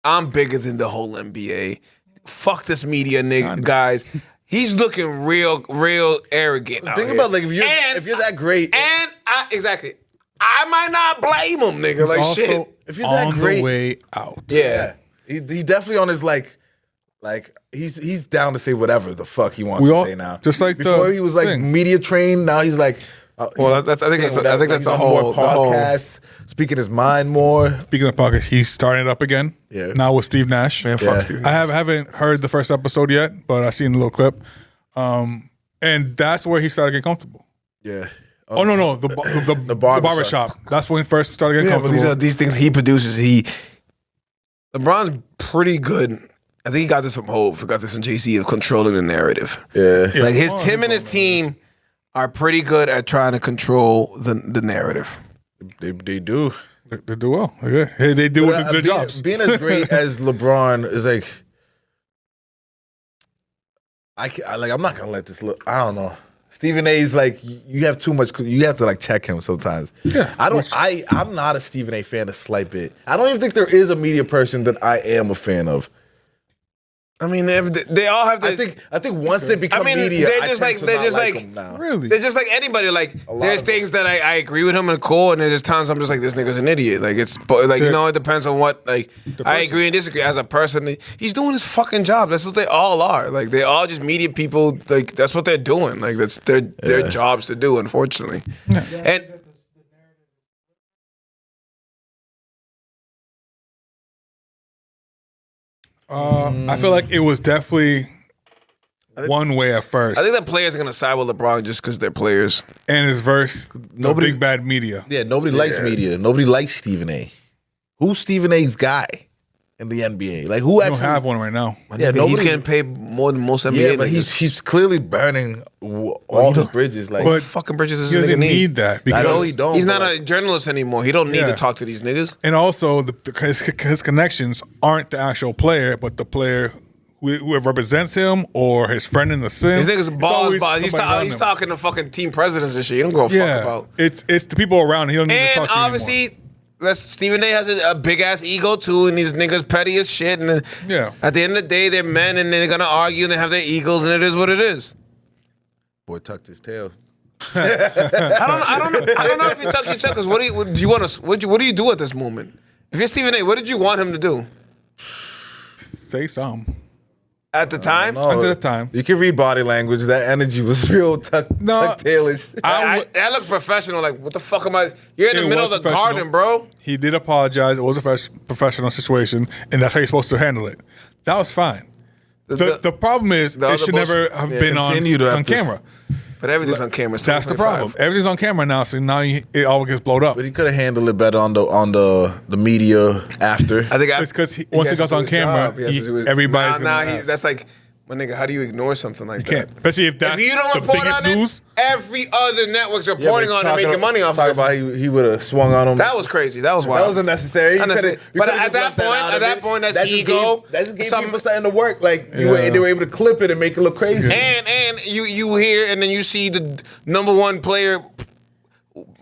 I'm bigger than the whole NBA. Fuck this media, nigga, guys. He's looking real arrogant. Think about like if you're that great, and exactly, I might not blame him, nigga. Like also shit. If you're that on great, the way out. Yeah. he definitely on his like he's down to say whatever the fuck he wants to say now. Just like before he was like thing. media trained, now he's like. Well, I think that's he's the on whole more podcasts, speaking his mind more. Speaking of podcasts, he's starting it up again. Yeah. Now with Steve Nash. Man, fuck Steve. I haven't heard the first episode yet, but I've seen a little clip. And that's where he started getting comfortable. Yeah. Oh no, the barbershop. That's when he first started getting Yeah, but comfortable. these things he produces. LeBron's pretty good. I think he got this from Hov. He got this from JC of controlling the narrative. Yeah. Like LeBron him and is his team are pretty good at trying to control the narrative. They do. They do well. Yeah. Hey, they do their being, jobs. Being as great as LeBron is like, I'm not gonna let this look. I don't know. Stephen A's like you have too much. You have to like check him sometimes. Yeah, I'm not a Stephen A fan a slight bit. I don't even think there is a media person that I am a fan of. I mean, they all have to. I think once they become media, they're just like them now. Really? They're just like anybody. Like lot there's of things that I agree with him and cool, and there's times I'm just like this nigga's an idiot. Like it's like it depends on what like I agree and disagree. As a person, he's doing his fucking job. That's what they all are. Like they all just media people. Like that's what they're doing. Like that's their jobs to do. Unfortunately, and. I feel like it was definitely one way at first. I think that players are gonna side with LeBron just because they're players. And his verse, Nobody- big bad media. Yeah, nobody likes media. Nobody likes Stephen A. Who's Stephen A's guy in the NBA? Like who I don't actually have one right now. Yeah, He's nobody- getting paid more than most NBA Yeah, but niggas. he's clearly burning all his bridges. Like But fucking bridges does he this nigga doesn't need. need that I because know he don't. He's but, not a journalist anymore. He don't need Yeah. to talk to these niggas. and also his connections aren't the actual player, but the player who represents him or his friend in the sim. These niggas It's balls. always He's somebody around him. talking to fucking team presidents and shit. He don't give a fuck Yeah, about. it's the people around him. He don't need to And talk to you obviously, Stephen A has a big ass ego too, and these niggas petty as shit. And Yeah. at the end of the day, they're men, and they're gonna argue, and they have their egos, and it is what it is. boy tucked his tail. I don't know if you tuck your tail. Because what do you want to? What do you do at this moment? If you're Stephen A, what did you want him to do Say something. at the time? No, At the time. you can read body language. That energy was real tuck tailish. That looked professional. Like, what the fuck am I? You're in the It middle of was the garden, bro. He did apologize. It was a professional situation, and that's how you're supposed to handle it. That was fine. The problem is the it other should bullshit- never have been continued on after- camera. But everything's on camera. It's That's the 2025. problem. Everything's on camera now, so now it all gets blowed up. But he could have handled it better on the media after. I think It's 'cause once has it goes to do on his camera, job. He has to do his- everybody's gonna ask. that's like, my nigga, how do you ignore something like Can't, that? especially if that's If you don't the report biggest on news. it, every other network's reporting on it, making money off Talk of about it. he would have swung on him. That was crazy. That was wild. That was unnecessary. You Unnecessary. coulda- you But coulda at just that left point- out at of that it. point, that's That just ego. Gave, that just gave Some- people something to work. Like they were able to clip it and make it look crazy. And you hear and then you see the number one player,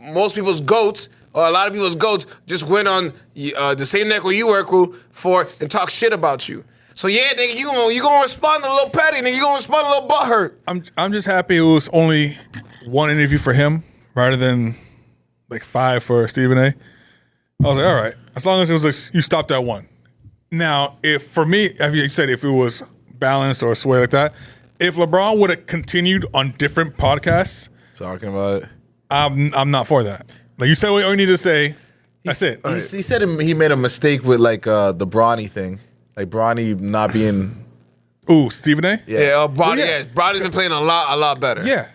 most people's goats, or a lot of people's goats, just went on the same network you work with for and talk shit about you. So yeah, nigga, you gonna respond a little petty, nigga. You gonna respond a little butthurt. I'm just happy it was only one interview for him rather than like 5 for Stephen A. I was like, all right, as long as it was like you stopped at one. Now, if for me, as you said, if it was balanced or a sway like that, if LeBron would have continued on different podcasts, Talking about it. I'm not for that. Like you said, what you need to say. That's it. He said he made a mistake with like the Bronny thing, like Bronny not being. Ooh, Stephen A. Yeah, Bronny, yeah. Bronny's been playing a lot better. Yeah,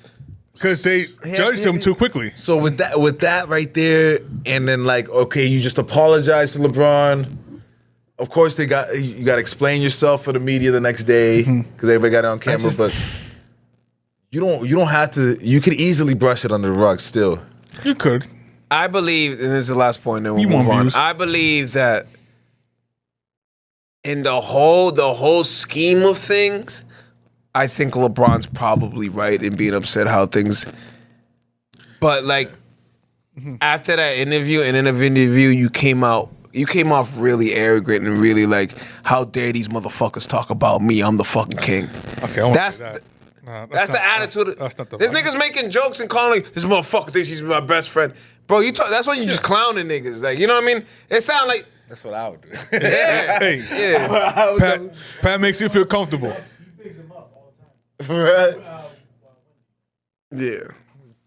because they judged him too quickly. So with that right there, and then like okay, you just apologize to LeBron. Of course, you got to explain yourself for the media the next day because everybody got it on camera. But you don't have to. You could easily brush it under the rug still. You could. I believe, and this is the last point, then we'll You move want on. views. I believe that in the whole scheme of things, I think LeBron's probably right in being upset how things. But like, after that interview, you came off really arrogant and really like, how dare these motherfuckers talk about me? I'm the fucking king. Okay, I won't That's say that. Nah, that's the attitude. That's not the This vibe. niggas making jokes and calling this motherfucker thinks he's my best friend. Bro, that's why you just clowning niggas. Like, you know what I mean? It sound like That's what I would do. yeah. Hey, Yeah. Pat makes you feel comfortable. Right? Yeah.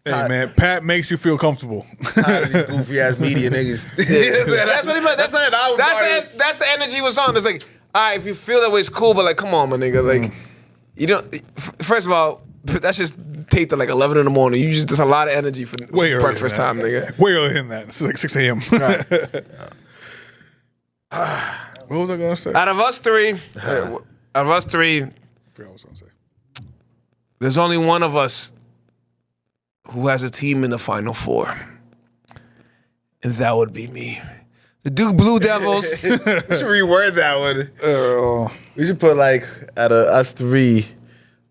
Hey, man, Pat makes you feel comfortable. Goofy ass media niggas. That's what he meant. That's not how I would party. That's the energy was on. It's like, all right, if you feel that way, it's cool, but like, come on, my nigga. Like, you don't. First of all, that's just taped at like 11 in the morning. You just there's a lot of energy for Way earlier breakfast than time, that. nigga. Way earlier than that. It's like 6 a.m. Right. What was I going to say? Out of us three, I forgot what I was going to say. there's only one of us who has a team in the Final Four, and that would be me. The Duke Blue Devils. We should reword that one. Oh, We should put like out of us three,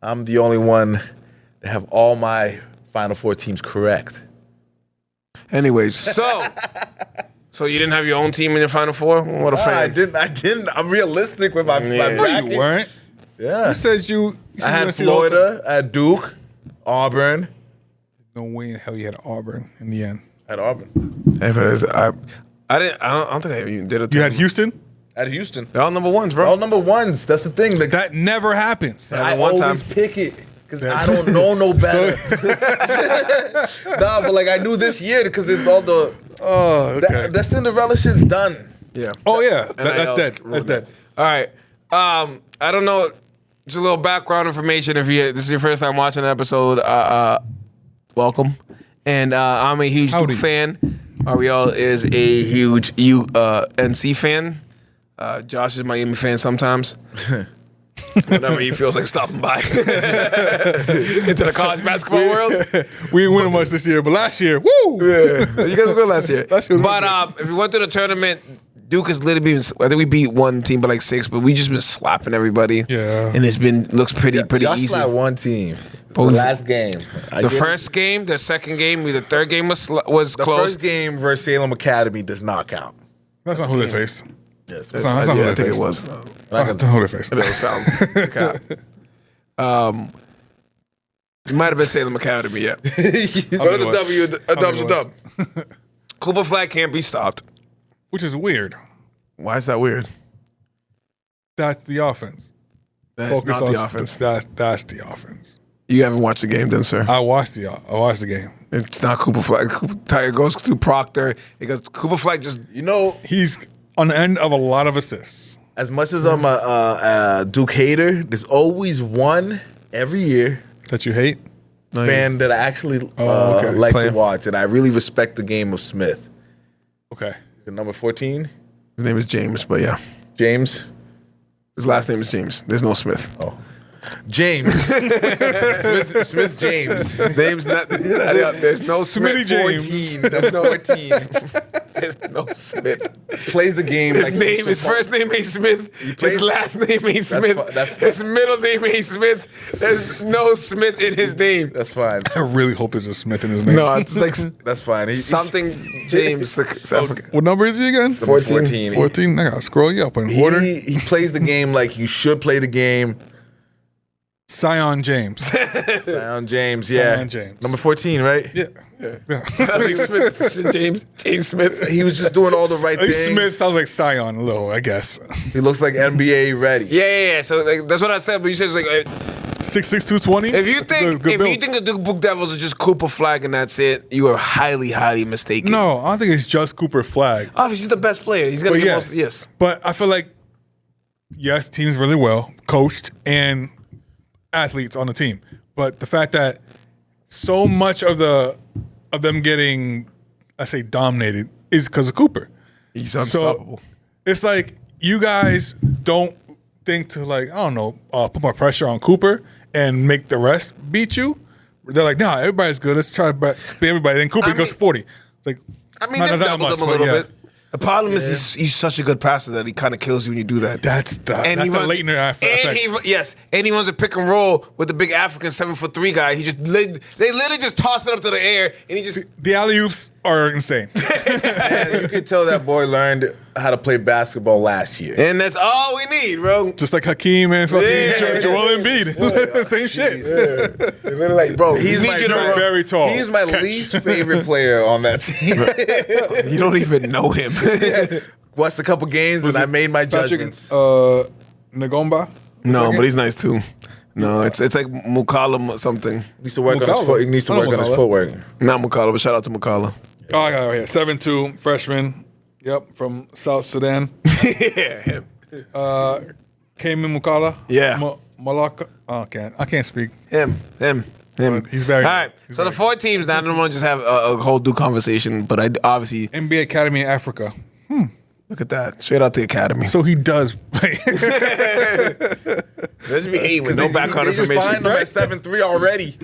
I'm the only one to have all my Final Four teams correct. Anyways, so you didn't have your own team in your Final Four? What a fan. I didn't. I'm realistic with my Yeah. bracket. you weren't. Yeah. You said you I had said you were gonna see the Florida, I had Duke, Auburn. No way in hell you had Auburn in the end. I had Auburn. Hey, but I don't think I even did it. You had Houston? I had Houston. They're all number ones, bro. All number ones. That's the thing. Like, That never happens. I one always time. pick it because I don't know no better. Nah, but like I knew this year because all the Oh, okay. that Cinderella shit's done. Yeah. Oh, yeah. And That's dead. ruined That's dead. that. All right. I don't know. Just a little background information. If this is your first time watching the episode, welcome. And I'm a huge Howdy. Duke fan. Ariel is a huge NC fan. Josh is a Miami fan sometimes. Whenever he feels like stopping by into the college basketball world. We didn't win much this year, but last year, woo! Yeah, you guys were good last year. Last year was But really if you went through the tournament, Duke has literally been. I think we beat one team by like 6, but we just been slapping everybody. Yeah. and it's been looks pretty Y'all easy. slapped one team. The we- last game. The first game, the second game, the third game was The close. first game versus Salem Academy does not count. That's not who they faced. Yes. That's not who I they think faced. it was. That's not who they faced. It was something. It might have been Salem Academy, yeah. But it's a it was. W, a W's a it dub. Cooper Flag can't be stopped. Which is weird. Why is that weird? That's the offense. That's not the offense. That's the offense. You haven't watched the game then, sir. I watched the game. It's not Cooper Flag. It goes through Proctor. It goes Cooper Flag just You know, He's on the end of a lot of assists. as much as I'm a Duke hater, there's always one every year That you hate? fan that I actually okay. like Player. to watch, and I really respect the game of Smith. Okay. Is it number 14? his name is James, but yeah. James? His last name is James. There's no Smith. Oh. James. Smith James. His name's not there's no Smitty Smith. James. 14. There's no 14. There's no Smith. Plays the game His like name, his first name ain't Smith. plays- His last name ain't Smith. that's His middle name ain't Smith. There's no Smith in his name. That's fine. I really hope there's a Smith in his name. No, it's like That's fine. something James. What number is he again? 14. 14. I gotta scroll you up in order. He plays the game like you should play the game. Sion James. Zion James, yeah. Zion James. Number 14, right? Yeah. That's like Smith, James Smith. He was just doing all the right Like things. Smith sounds like Sion a little, I guess. He looks like NBA ready. Yeah. So like, that's what I said. But you said like, 6'6", 220. if you think Good if build. you think the Duke Blue Devils are just Cooper Flag and that's it, you are highly mistaken. No, I don't think it's just Cooper Flag. Obviously, he's the best player. He's gonna But get yes, most. Yes. But I feel like, yes, team's really well coached and athletes on the team. But the fact that so much of them getting, I say, dominated is because of Cooper. He's unstoppable. It's like you guys don't think to like, I don't know, put more pressure on Cooper and make the rest beat you. They're like, nah, everybody's good. Let's try to beat everybody. Then Cooper goes 40. It's like, I mean, not they've that doubled much, him a but little yeah. bit. The problem is he's such a good passer that he kind of kills you when you do that. That's the he runs- Leitner effect. And he runs a pick and roll with the big African 7'3" guy. They literally just toss it up to the air, and he just The alley-oops are insane. And you can tell that boy learned how to play basketball last year. And that's all we need, bro. Just like Hakeem and fucking Yeah. Joel Embiid. Same shit. They're like, bro, He's need my you to bro. run. Very tall. He's my least favorite player on that team. You don't even know him. Watched a couple games and I made my Patrick judgments. Nagomba. No, but he's nice too. No, it's like Mukala something. He needs to work on his Mukala. foot. He needs to I know work on his Mukala. footwork. Not Mukala, but shout out to Mukala. Oh, I got it right here. 7'2", freshman. Yep, from South Sudan. Yeah, him. Came in Mukala. Yeah. Malaka. Oh, I can't speak. Him. He's very All right. good. So the 4 teams. Now I don't want to just have a whole Duke conversation, but I obviously NBA Academy in Africa. look at that straight out the academy. So he does play. Let's be hating with no background They just information. find him at 7'3" already.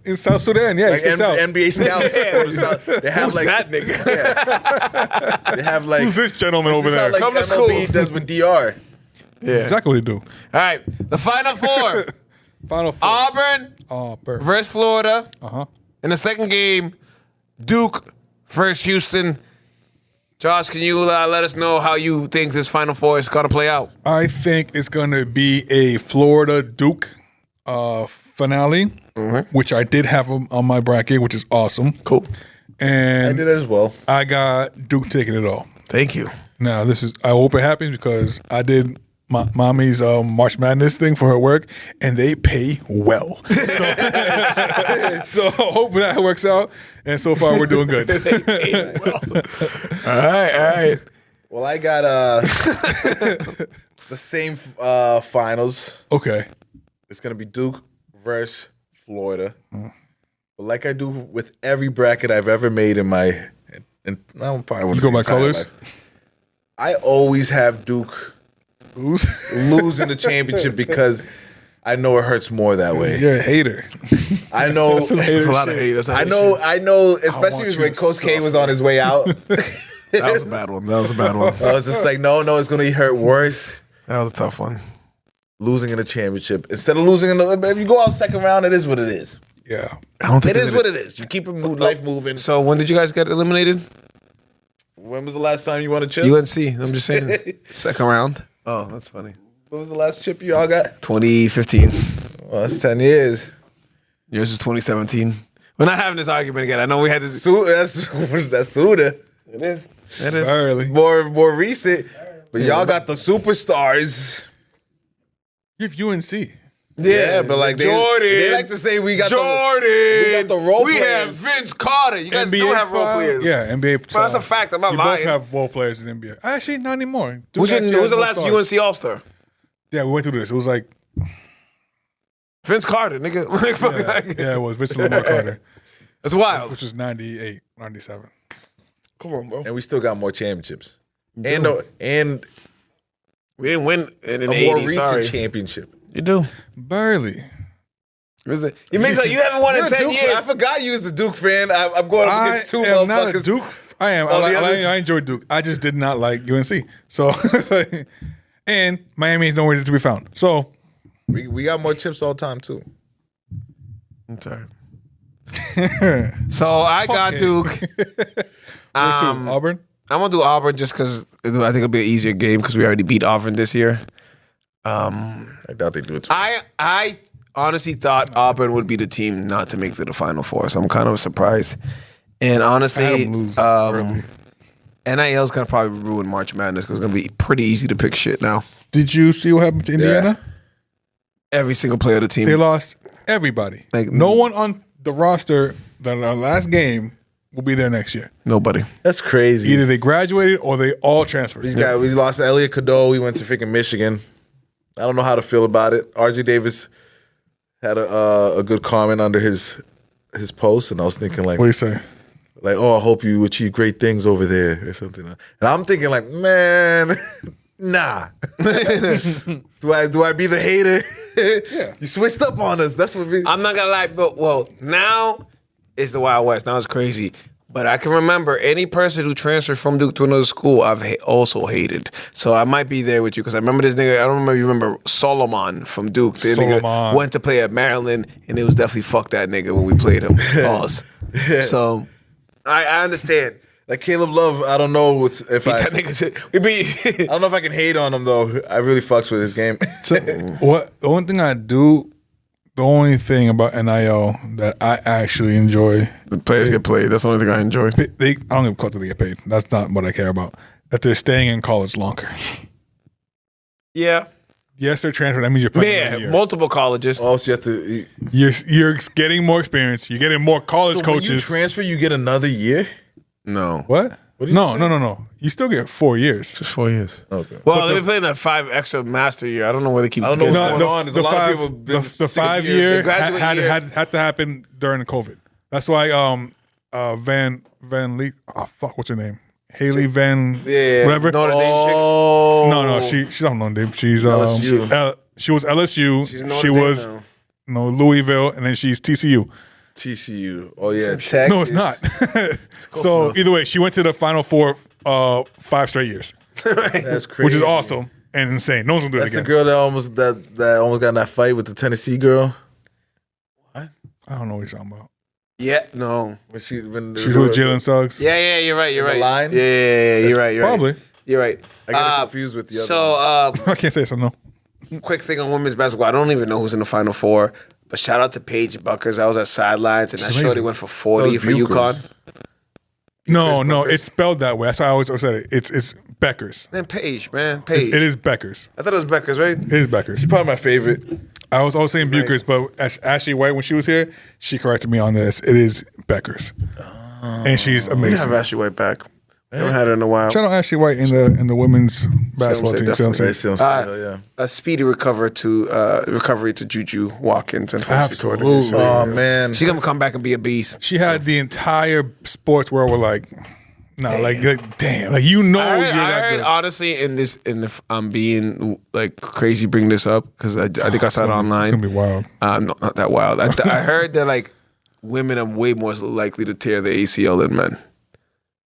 in South Sudan. Yeah, Like he sticks out. NBA scouts. go to South- They have Who's like that nigga? they have like Who's this gentleman over this is there? how, like Come to MLB school. does with DR. Yeah. Exactly what he do. All right. The final 4: Final four. Auburn Oh, perfect. versus Florida. Uh-huh. In the second game, Duke versus Houston. Josh, can you let us know how you think this Final Four is going to play out? I think it's going to be a Florida Duke finale, which I did have on my bracket, which is awesome. Cool. I And did it as well. I got Duke taking it all. Thank you. Now, I hope it happens because I did my mommy's March Madness thing for her work, and they pay well. So hope that works out. And so far, we're doing good. All right. Well, I got the same finals. Okay. It's gonna be Duke versus Florida. But like I do with every bracket I've ever made in my, and I don't probably want You to go by colors? I always have Duke losing the championship because I know it hurts more that way. You're a hater. I know. There's a lot of hate. That's not I an know. issue. I know. want Especially you when to Coach K was on his way out. That was a bad one. That was a bad one. I was just like, no, it's going to hurt worse. That was a tough one. Losing in the championship instead of losing in the. If you go out second round, it is what it is. Yeah. I don't think It is what it is. You keep life moving. So when did you guys get eliminated? When was the last time you won a chip? UNC. I'm just saying. Second round. Oh, that's funny. When was the last chip you all got? 2015. Well, that's 10 years. Yours is 2017. We're not having this argument again. I know we had this. That's Suda. It is. It is. Early. More recent. But y'all got the superstars. You have UNC. Yeah, but like they like to say we got the role We have players. Vince Carter. You guys NBA do have role players. Yeah, NBA. But that's a fact. I'm not you lying. both have role players in NBA. Actually, not anymore. Who's Duke actually was the has last more stars. UNC All-Star? Yeah, we went through this. It was like, Vince Carter, nigga. Like, fuck yeah, that. yeah, it was Vincent Lamar Carter, That's wild. which was 98, 97. Come on, bro. And we still got more championships. And We didn't win in a the more 80s. recent Sorry. championship. You do. Barely. You makes like you haven't won in You're a 10 Duke years. fan. I forgot you was a Duke fan. I'm going up I against two am not a motherfuckers. Duke. I am. Oh, the I others- enjoy Duke. I just did not like UNC. So, and Miami is nowhere to be found. So, We got more chips all the time too. I'm sorry. So I got Duke. Auburn. I'm gonna do Auburn just because I think it'll be an easier game because we already beat Auburn this year. I doubt they do it. I honestly thought Auburn would be the team not to make it to the Final Four, so I'm kind of surprised. And honestly, I had 'em lose early. NIL's gonna probably ruin March Madness because it's gonna be pretty easy to pick shit now. Did you see what happened to Indiana? Every single player of the team. They lost everybody. Like- no one on the roster that our last game will be there next year. Nobody. That's crazy. Either they graduated or they all transferred. These guys, we lost Elliot Cadeau. We went to freaking Michigan. I don't know how to feel about it. RJ Davis had a good comment under his post, and I was thinking like, What do you say? oh, I hope you achieve great things over there or something. And I'm thinking like, man, nah. do I be the hater? Yeah. You switched up on us. That's what we. I'm not gonna lie, but now it's the Wild West. Now it's crazy. But I can remember any person who transferred from Duke to another school, I've also hated. So I might be there with you because I remember this nigga. I don't remember you remember Solomon from Duke. The nigga Solomon. went to play at Maryland, and it was definitely fuck that nigga when we played him. Pause. So I understand. Like Caleb Love, I don't know if I. That nigga should- we be. I don't know if I can hate on him though. I really fucks with his game. So what? The only thing I do, the only thing about NIL that I actually enjoy, The players get played. That's the only thing I enjoy. I don't even call it they get paid. That's not what I care about. That they're staying in college longer. Yeah. Yes, they're transferring. That means you're playing another Man, year. multiple colleges. Also, you have to. You're getting more experience. You're getting more college So when you coaches. transfer, you get another year. No. What? What did you No, say? no. You still get 4 years. Just 4 years. Okay. Well, they've been playing that 5 extra master year. I don't know where they keep. I don't know getting what's that. going on. There's a lot of people been the 6 5 years. year The graduate had year. had to happen during the COVID. That's why Van Lee. Oh fuck, what's her name? Haley Van. Yeah, whatever. Notre Dame chicks. Oh No, she's not Notre Dame. She's LSU. she was LSU. She's Notre She Dame was now. Louisville, and then she's TCU. TCU. Oh yeah, Texas. No, it's not. So enough. either way, she went to the Final Four 5 straight years, That's crazy. which is awesome and insane. No one's gonna do That's it the again. girl that almost got in that fight with the Tennessee girl. I don't know what you're talking about. Yeah, no. When she when She's with Jalen Suggs. Yeah, you're right. You're The right. line? Yeah, you're right. You're Probably. right. You're right. I get it confused with the other. So, I can't say so. No. quick thing on women's basketball. I don't even know who's in the Final Four, but shout out to Paige Buckers. I was at sidelines, and that She's shorty amazing. went for 40 That was for Buchers. UConn. No, it's spelled that way. That's why I always said it. It's Beckers. Man, Paige, man, Paige. It is Beckers. I thought it was Beckers, right? It is Beckers. she's probably my favorite. I was always saying Buchers, but Ashley White, when she was here, she corrected me on this. It is Beckers, and she's We amazing. have Ashley White back. Haven't had her in a while. Shout out Ashley White in the women's basketball say team. See what I'm definitely. saying? They still style, yeah. A speedy recovery to Juju Watkins and Absolutely. So, Oh man, she gonna come back and be a beast. She had the entire sports world were like, no, like damn, like you know I you're heard, that good. honestly, I'm being like crazy bring this up because I think I saw it online. It's gonna be wild. Not that wild. I heard that like women are way more likely to tear the ACL than men.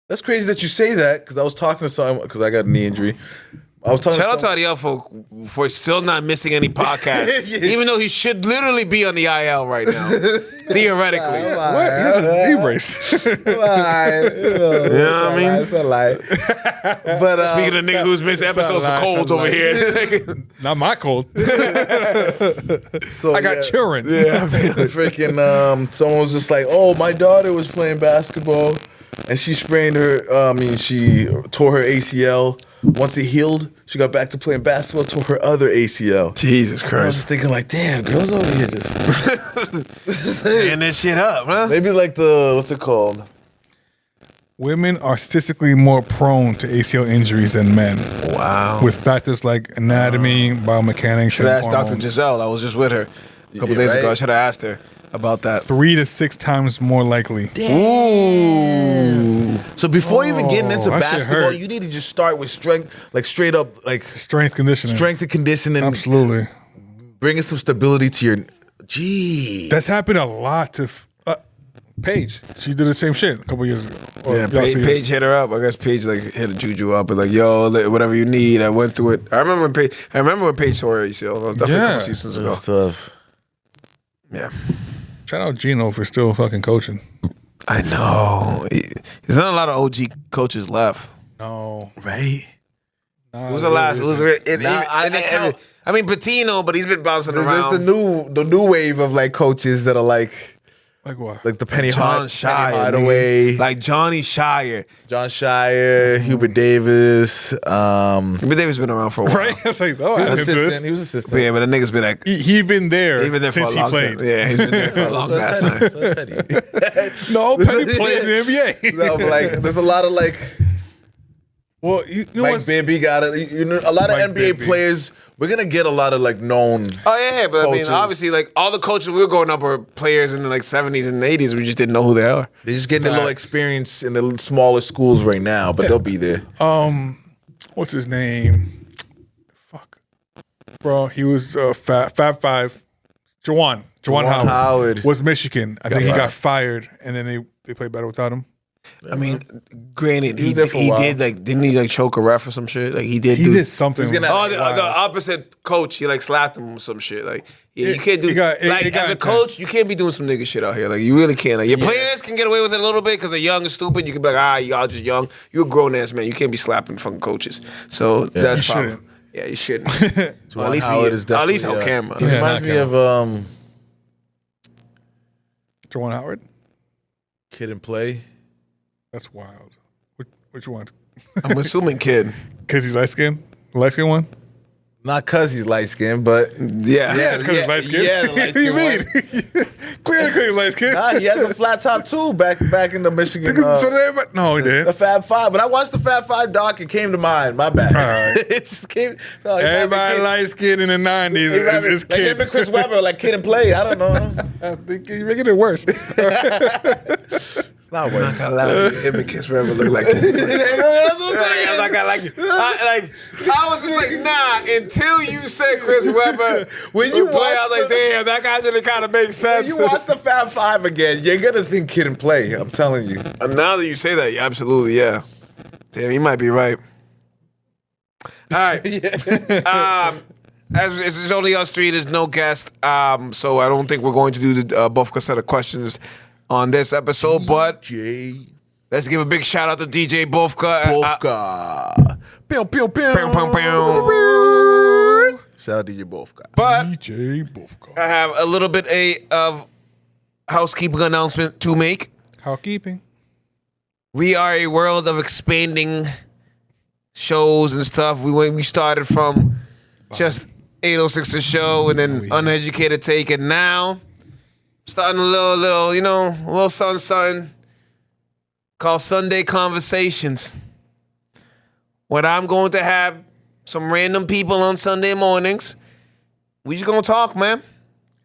that's crazy that you say that because I was talking to someone because I got a knee injury. I was talking Shout out to to Ariel for still not missing any podcasts, even though he should literally be on the IL right now, theoretically. What? He has a knee brace. You know what I mean? It's a lie. But Speaking of nigga who's missed episodes for lie, colds sound over like- here. Not my cold. so, I got children. freaking someone was just like, oh, my daughter was playing basketball and she sprained she tore her ACL. Once it healed, she got back to playing basketball, tore her other ACL. Jesus I was Christ. just thinking like, damn, girls over here just Tearing that shit up, huh? maybe like the what's it called? Women are statistically more prone to ACL injuries than men, Wow. with factors like anatomy, biomechanics, Should have and asked Dr. hormones. Giselle. I was just with her a couple days ago. I should have asked her about that. 3 to 6 times more likely. So before even getting into that shit basketball, hurt. you need to just start with strength, like straight up, like Strength conditioning. strength and conditioning, Absolutely. bringing some stability to your. Gee, That's happened a lot to Paige. She did the same shit a couple years ago. Or Yeah, y'all see Paige this? hit her up. I guess Paige like hit a Juju up and like, yo, whatever you need. I went through it. I remember when Paige tore her ACL. That was definitely a Yeah. couple seasons ago. that's tough. Yeah. Shout out Gino for still fucking coaching. I know. There's not a lot of OG coaches left. No. Right? Nah, Who's the last? really Who's isn't. I mean, Patino, but he's been bouncing There's around. the new wave of like coaches that are like Like what? the Penny John Shire, Hardaway, nigga. Like Johnny Shire. John Shire, Hubert Davis. But Davis been around for a while. right? It's like, oh, I He was didn't do this. assistant. He was assistant. But yeah, but the nigga's been like, He been there, he's been there for since a he long played. time. Yeah, he's been there for a long So ass it's time. petty. So it's petty. No, Penny played in the NBA. No, but like there's a lot of like Well, you know Mike what's Bibby got it. You know, a lot of Mike NBA Bibby. players. We're gonna get a lot of like known. Oh yeah, but Coaches. I mean, obviously, like all the coaches we were growing up were players in the like 70s and 80s. We just didn't know who they are. They're just getting a little experience in the smaller schools right now, but they'll be there. what's his name? Fuck, bro. He was Fab Five. Juwan Juwan Howard Howard. was Michigan. I think he fired. got fired, and then they played better without him. I mean, granted, He he was there for a while. did like didn't he like choke a ref or some shit? Like he did. He did something. He's gonna- Oh, the opposite coach, he like slapped him or some shit. Like, yeah, you can't do it got like intense. as a coach, you can't be doing some nigga shit out here. Like, you really can't. Like, your players can get away with it a little bit because they're young and stupid. You can be like, y'all just young. You're a grown ass man. You can't be slapping fucking coaches. So that's You problem. shouldn't. Yeah, you shouldn't. Juwan at least Howard is at least definitely, on camera. He Yeah, reminds not me of Juwan Howard. Kid and Play. That's wild. Which one? I'm assuming kid. Because he's light skinned? The light skinned one? Not because he's light skinned, but Yeah. Yeah, it's because he's light skinned. yeah, the What do you light-skinned mean? Clearly, because he's light skinned. nah, he had the flat top too back in the Michigan. So everybody, no, he The didn't. Fab Five. When I watched the Fab Five doc, it came to mind. My bad. right. It just came. So Everybody light skinned in the 90s is like him kid. and Chris Webber, like Kid and Play. I don't know. I think he's making it worse. It's not worth. I'm not gonna lie to you, him and Kiss Forever look like That's what I'm saying. I'm not gonna like I was just like, nah, until you said Chris Webber When you would play, I was watch like, damn, that actually kind of makes When sense. you watch the Fab Five again, you're gonna think Kid and Play. I'm telling you. And now that you say that, yeah, absolutely, yeah. Damn, you might be right. All right. As it's only us three, there's no guest, so I don't think we're going to do the Bufka set of questions on this episode. But Jay let's give a big shout out to DJ Bufka. Bofka. Pew, pew, pew. Pew, pew, pew. Shout out DJ Bofka. But DJ Bufka. I have a little bit of housekeeping announcement to make. Housekeeping. We are a world of expanding shows and stuff. We started from just 806 The Show and then Uneducated Take, and now starting a little, you know, a little something called Sunday Conversations. When I'm going to have some random people on Sunday mornings, we just gonna talk, man.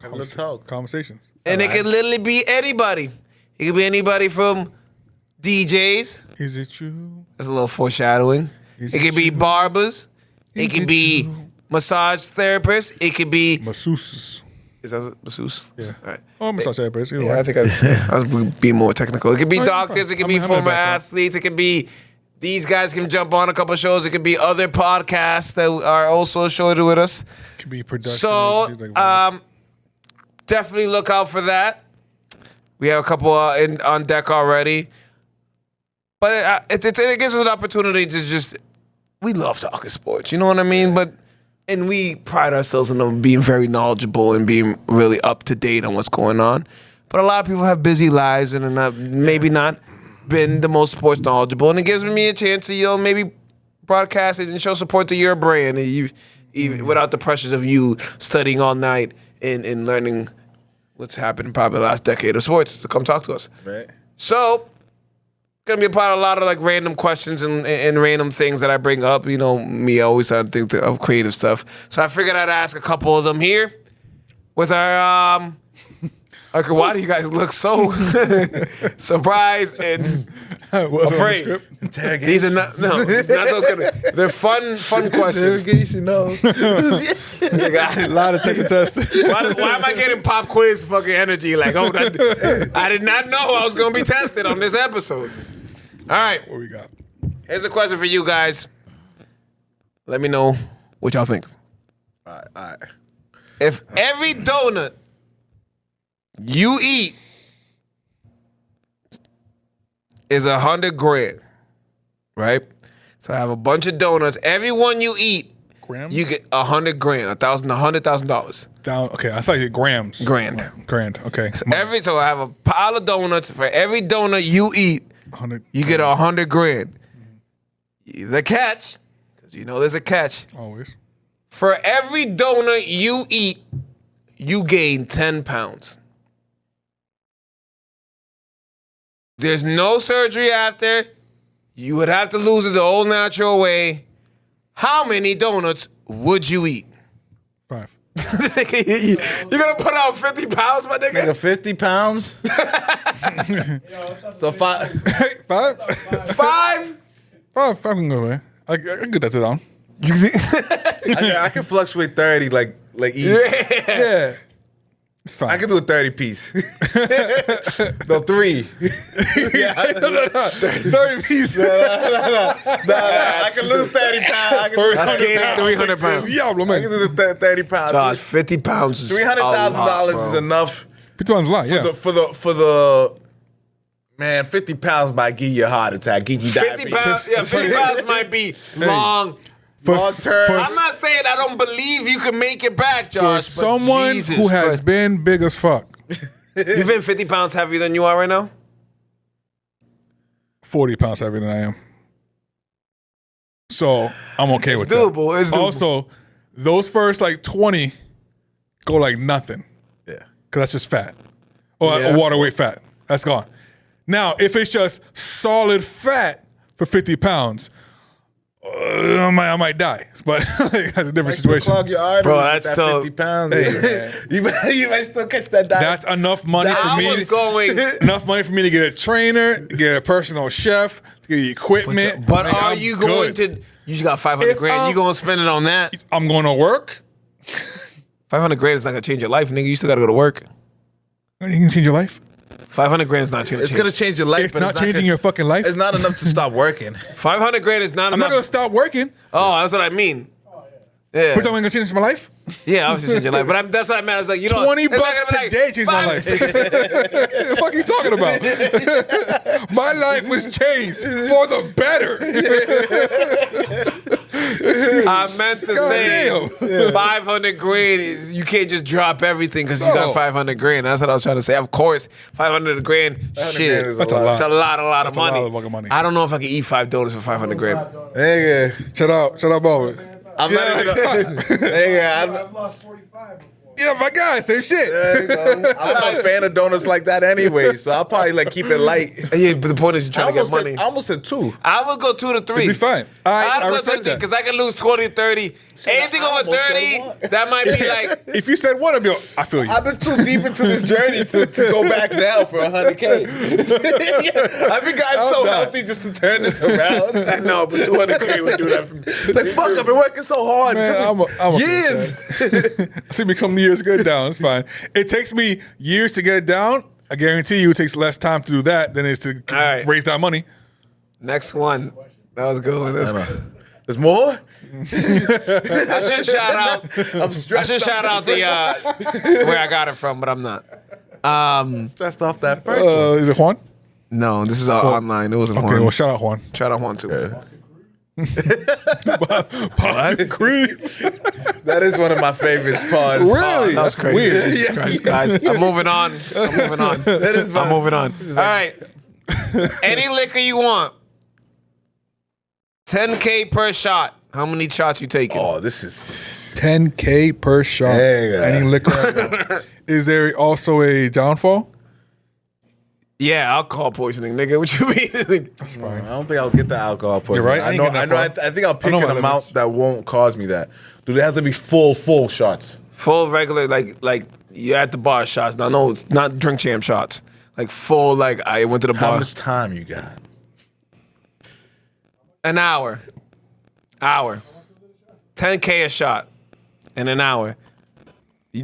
Let's talk. Conversations. And it could literally be anybody. It could be anybody from DJs. Is it true? That's a little foreshadowing. Is It it could be true? barbers. It Is could it be true? massage therapists. It could be Masseuses. is that masseuse? Yeah. All right. Oh, massage therapist. Either Yeah, I way. think I was being more technical. It could be No, you're doctors. fine. It could I be mean, I'm the former best, right? athletes. It could be these guys can jump on a couple shows. It could be other podcasts that are also associated with us. Could be production. So agencies, like that. definitely look out for that. We have a couple on deck already. But it gives us an opportunity to just, we love talking sports, you know what I mean? And we pride ourselves on being very knowledgeable and being really up to date on what's going on. But a lot of people have busy lives and are not, maybe not been the most sports knowledgeable. And it gives me a chance to, you know, maybe broadcast it and show support to your brand, and you, even without the pressures of you studying all night and learning what's happened probably the last decade of sports. So come talk to us. Right. So, gonna be a part of a lot of like random questions and random things that I bring up. You know, me I always try to think of creative stuff. So I figured I'd ask a couple of them here with our okay, why do you guys look so surprised and What's on the afraid? script? These are not it's not those kind of. They're fun questions. Interrogation, no. A lot of taking tests. Why am I getting pop quiz fucking energy? Like, oh, I did not know I was gonna be tested on this episode. All right, What we got? here's a question for you guys. Let me know what y'all think. All right. If every donut you eat is $100,000, right? So I have a bunch of donuts. Every one you eat, Grams? you get $100,000. Down. Okay, I thought you had grams. Grand. Grand. Okay. So I have a pile of donuts. For every donut you eat, 100. you get $100,000. The catch, because you know there's a catch. Always. For every donut you eat, you gain 10 pounds. There's no surgery after. You would have to lose it the old natural way. How many donuts would you eat? 5. You're gonna put out 50 pounds, my nigga? Nigga, 50 pounds. So 5. 5? 5? 5 can go away. I can get that down. You think? I can fluctuate 30 like easy. Yeah. Yeah. It's fine. I can do a 30 piece. No, 3. Yeah, 30 piece. No. I can lose 30 pounds. I can lose That's gaining 300 pounds. Diablo, I man. can do the 30 pounds. Josh, 50 pounds is $300,000 is enough 50 pounds a lot, yeah. for the man. 50 pounds might give you a heart attack, give you 50 diabetes. pounds. Yeah, 50 pounds might be long. Long term. I'm not saying I don't believe you can make it back, For Josh. but someone Jesus who has Christ. been big as fuck, You've been 50 pounds heavier than you are right now? 40 pounds heavier than I am. So I'm okay with doable. that. It's doable. Also, those first like 20 go like nothing. Yeah. Because that's just fat. Or Yeah. water weight fat. That's gone. Now, if it's just solid fat for 50 pounds, I might die. But like, that's a different situation. Clog your arteries Bro, with that's that still- 50 pounds. Hey, you might still catch that diabetes. That's enough money for I me. was going. Enough money for me to get a trainer, get a personal chef, to get equipment. But Like, are I'm you going good. to? You just got 500 If grand. I'm- You going to spend it on that? I'm going to work. 500 grand is not going to change your life, nigga. You still got to go to work. You can change your life. 500 grand is not going to It's change. gonna change your life. It's but not changing your fucking life. It's not enough to stop working. 500 grand is not I'm not enough. going to stop working. Oh, that's what I mean. Yeah, But I'm going to change my life. yeah, obviously change your life. But that's what I meant. I was like, you know, 20 it's not bucks gonna be today changed my life. What the fuck are you talking about? My life was changed for the better. I meant to say Goddamn. 500 grand is you can't just drop everything because you No. got 500 grand. That's what I was trying to say. Of course, 500 grand. Shit, grand is a That's a lot. lot. it's a lot of a money. lot of fucking money. I don't know if I can eat 5 donuts for 500 grand. Nigga, Shut up, Baldwin. I'm not even. Nigga, I've lost 45 before. Yeah, my guy, same shit. I'm not a fan of donuts like that anyway, so I'll probably like keep it light. Yeah, but the point is you're trying to get money. I almost said 2. I would go 2 to 3. It'd be fine. I respect that. because I can lose 20, 30. Anything over almost said 30, one. that might be like. If you said one, I'd be like, I feel you. I've been too deep into this journey to go back now for 100K. I've been gotten so I'm not. healthy just to turn this around. I know, but 200K would do that for me. It's like, fuck, I've been working so hard. Man, It took me I'm okay years. with that. I think become years to get it down. It's fine. It takes me years to get it down. I guarantee you it takes less time to do that than it is to All right. raise that money. Next one. That was a good one. That's good. There's more? I should shout out. I'm I stressed should shout out the where I got it from, but I'm not. stressed off that first one. Is it Juan? No, this is online. It wasn't Okay, Juan. well, shout out Juan. Shout out Juan too. Pasta cream. That is one of my favorites, pause. Really? That was crazy. Weird. Jesus Christ, guys. I'm moving on. That is I'm moving on. All right. Any liquor you want. 10K per shot. How many shots you taking? Oh, this is 10K per shot. Yeah. Any liquor. Is there also a downfall? Yeah, alcohol poisoning, nigga. What you mean? I don't think I'll get the alcohol poisoning. You're right. I I ain't know. getting I that know. far. I think I'll pick know an my amount limits. that won't cause me that. Do they have to be full shots? Full regular, like you're at the bar shots. No, not drink champ shots. Like full, like I went to the How bar. much time you got? An hour. 10K a shot in an hour. Are you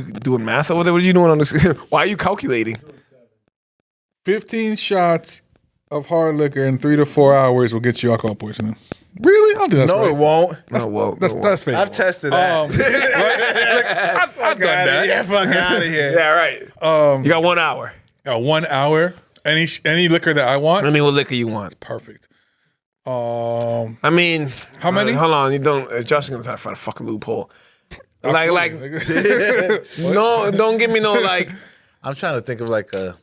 doing math over there? What are you doing on this? Why are you calculating? 15 shots of hard liquor in 3 to 4 hours will get you alcohol poisoning. Really? I don't think that's No, right. it won't. That's fake. I've tested that. I've done that. Yeah, fuck out of here. Yeah, right. You got 1 hour. 1 hour. Any liquor that I want, I mean, what liquor you want? perfect. I mean, How many? Hold on, you don't. Josh is gonna try to find a fucking loophole. Like, no, don't give me no like. I'm trying to think of like a.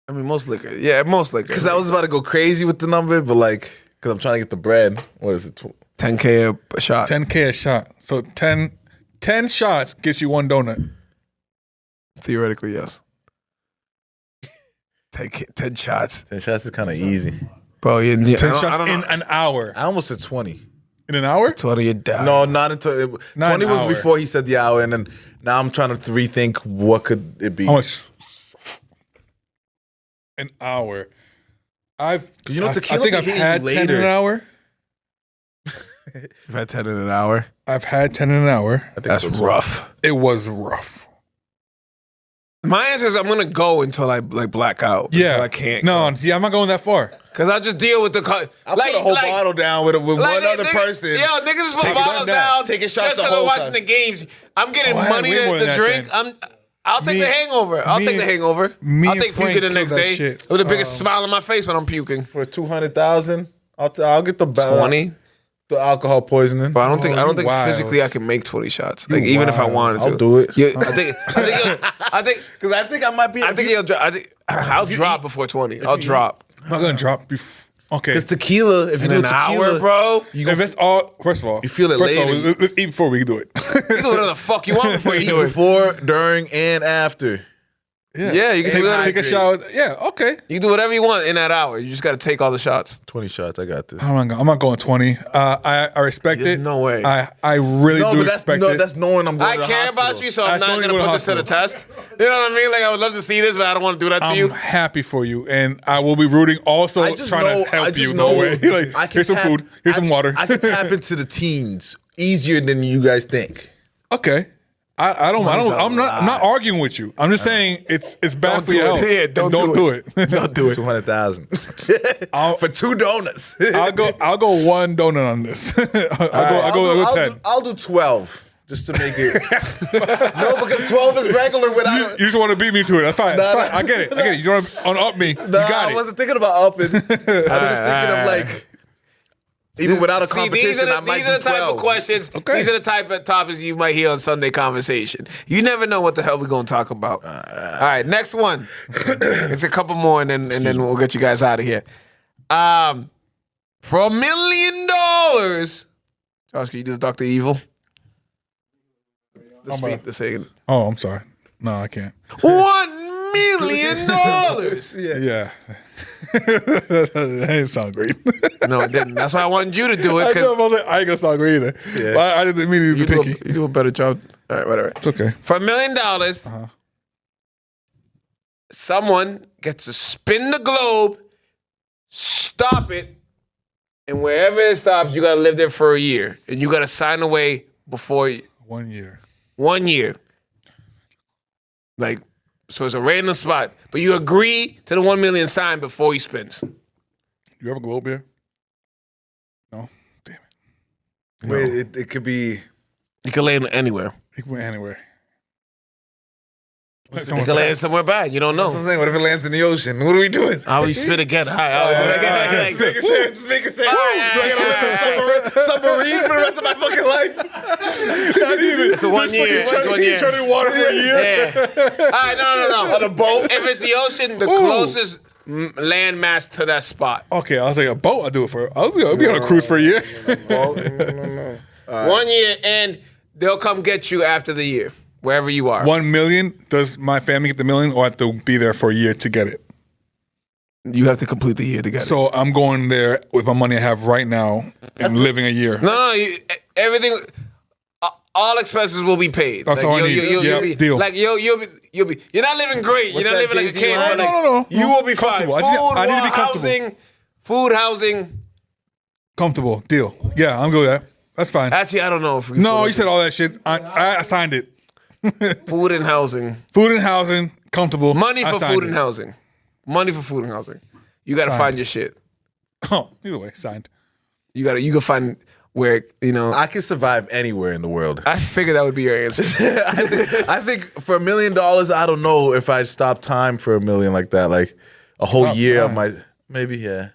I mean, most liquor. Yeah, most liquor. Because I was about to go crazy with the number, but like, because I'm trying to get the bread. What is it? 10K a shot. 10K a shot. So 10 shots gets you 1 donut. Theoretically, yes. 10 shots. 10 shots is kind of easy. Bro, 10 I shots don't in know. an hour. I almost said 20. In an hour? 20, you die. No, not until Not 20 an was hour. before he said the hour, and then now I'm trying to rethink what could it be. How much? An hour. you know, I tequila think be I've hitting had you 10 in later. an hour. You've had 10 in an hour. I've had 10 in an hour. That's rough. It was rough. My answer is I'm gonna go until I like black out. Yeah, until I can't. No, yeah, I'm not going that far. Because I just deal with the. I'll put a whole bottle down with one other person. Yo, niggas just put Take it bottles down. Taking shots just the because I'm whole watching time. the games. I'm getting Oh, I had money way more to than that drink. then. I'll take Me- the hangover. I'll me take the and- hangover. me I'll and take Frank puking the killed next that day shit. with the biggest smile on my face when I'm puking. For 200,000, I'll get the 20. the alcohol poisoning. But I don't think you think wild. physically I can make 20 shots. Like even if I wild. wanted to, I'll do it. Yeah, I think Because I think I might be. he'll drop. I'll drop before 20. I'll drop I'm not gonna drop. Okay. Because tequila, if you in do an tequila, hour, bro. If it's all, first of all, You feel it first of all, later. let's eat before we do it. You do whatever the fuck you want before you eat do it. before, during, and after. Yeah, you can do whatever. Take a shower. Yeah, okay. You can do whatever you want in that hour. You just got to take all the shots. 20 shots, I got this. I'm not going 20. I respect There's it. no way. I really No, do but respect it. that's knowing I'm going I to the care hospital. about you, so I I'm not told you going to to put go this to the to the test. You know what I mean? Like, I would love to see this, but I don't want to do that to I'm you. happy for you, and I will be rooting. Also, I just trying know, to help I just you. know No way. Like, I can here's some tap- food. Here's some water. I can tap into the teens easier than you guys think. Okay. I'm not arguing with you. I'm just saying it's bad Don't for do your it. health. Yeah, And don't do do it. Don't do it. 200,000 I'll- for 2 donuts. I'll go one donut on this. I'll go 10. I'll do 12 just to make it. No, because 12 is regular without. You just want to beat me to it. That's fine. That's Nah, fine. I get it. You want to up me. You No, got I it. wasn't thinking about upping. I was just thinking of like, even without a See, competition, I might these are the do type 12. of questions. Okay. These are the type of topics you might hear on Sunday Conversation. You never know what the hell we're going to talk about. All right, next one. It's a couple more, and then we'll get you guys out of here. For $1 million, Josh, can you do the Dr. Evil? The speak, the second. Oh, I'm sorry. No, I can't. $1 million. Yeah. That didn't sound great. No, it didn't. That's why I wanted you to do it. I 'cause ain't gonna sound great either. Yeah. But I didn't mean to be you picky. do a better job. All right, whatever. It's okay. For $1 million, someone gets to spin the globe, stop it, and wherever it stops, you got to live there for a year. And you got to sign away before 1 year. 1 year. Like, so it's a random spot. But you agree to the 1 million sign before he spins. You have a globe here? No? Damn it. Wait, it could be. You can land anywhere. It went anywhere. You can land somewhere bad. You don't That's what know. I'm saying. What if it lands in the ocean? What are we doing? I always spin again. Hi. I always Just making sure. Just making sure. Do I gotta live in a submarine for the rest of my fucking life? Not even. It's a 1 year. It's 1 year. Treading water for a year. Yeah. All right, no. On a boat? If it's the ocean, the closest land mass to that spot. Okay, I was like, a boat, I'll do it for. I'll be on a cruise for a year. 1 year, and they'll come get you after the year, wherever you are. 1 million. Does my family get the million, or I have to be there for a year to get it? You have to complete the year to get it. So I'm going there with my money I have right now and living a year. No, everything. All expenses will be paid. That's all I need. Yeah, be, deal. Like you'll be. You're not living great. You're not that living like a Jay-Z king. line? but, like, No. You will be fine. Comfortable. Food, I need to be comfortable. housing. Comfortable. Deal. Yeah, I'm good with that. That's fine. Actually, I don't know if we No, you said all that shit. I signed it. food and housing. Food and housing, comfortable. Money I for signed food it. and housing. Money for food and housing. You got to Signed. find your shit. Oh, either way, signed. You can find where I can survive anywhere in the world. I figured that would be your answer. I think for $1 million, I don't know if I'd stop time for $1 million like that. Like a whole Stop year, I time. might. Maybe, yeah.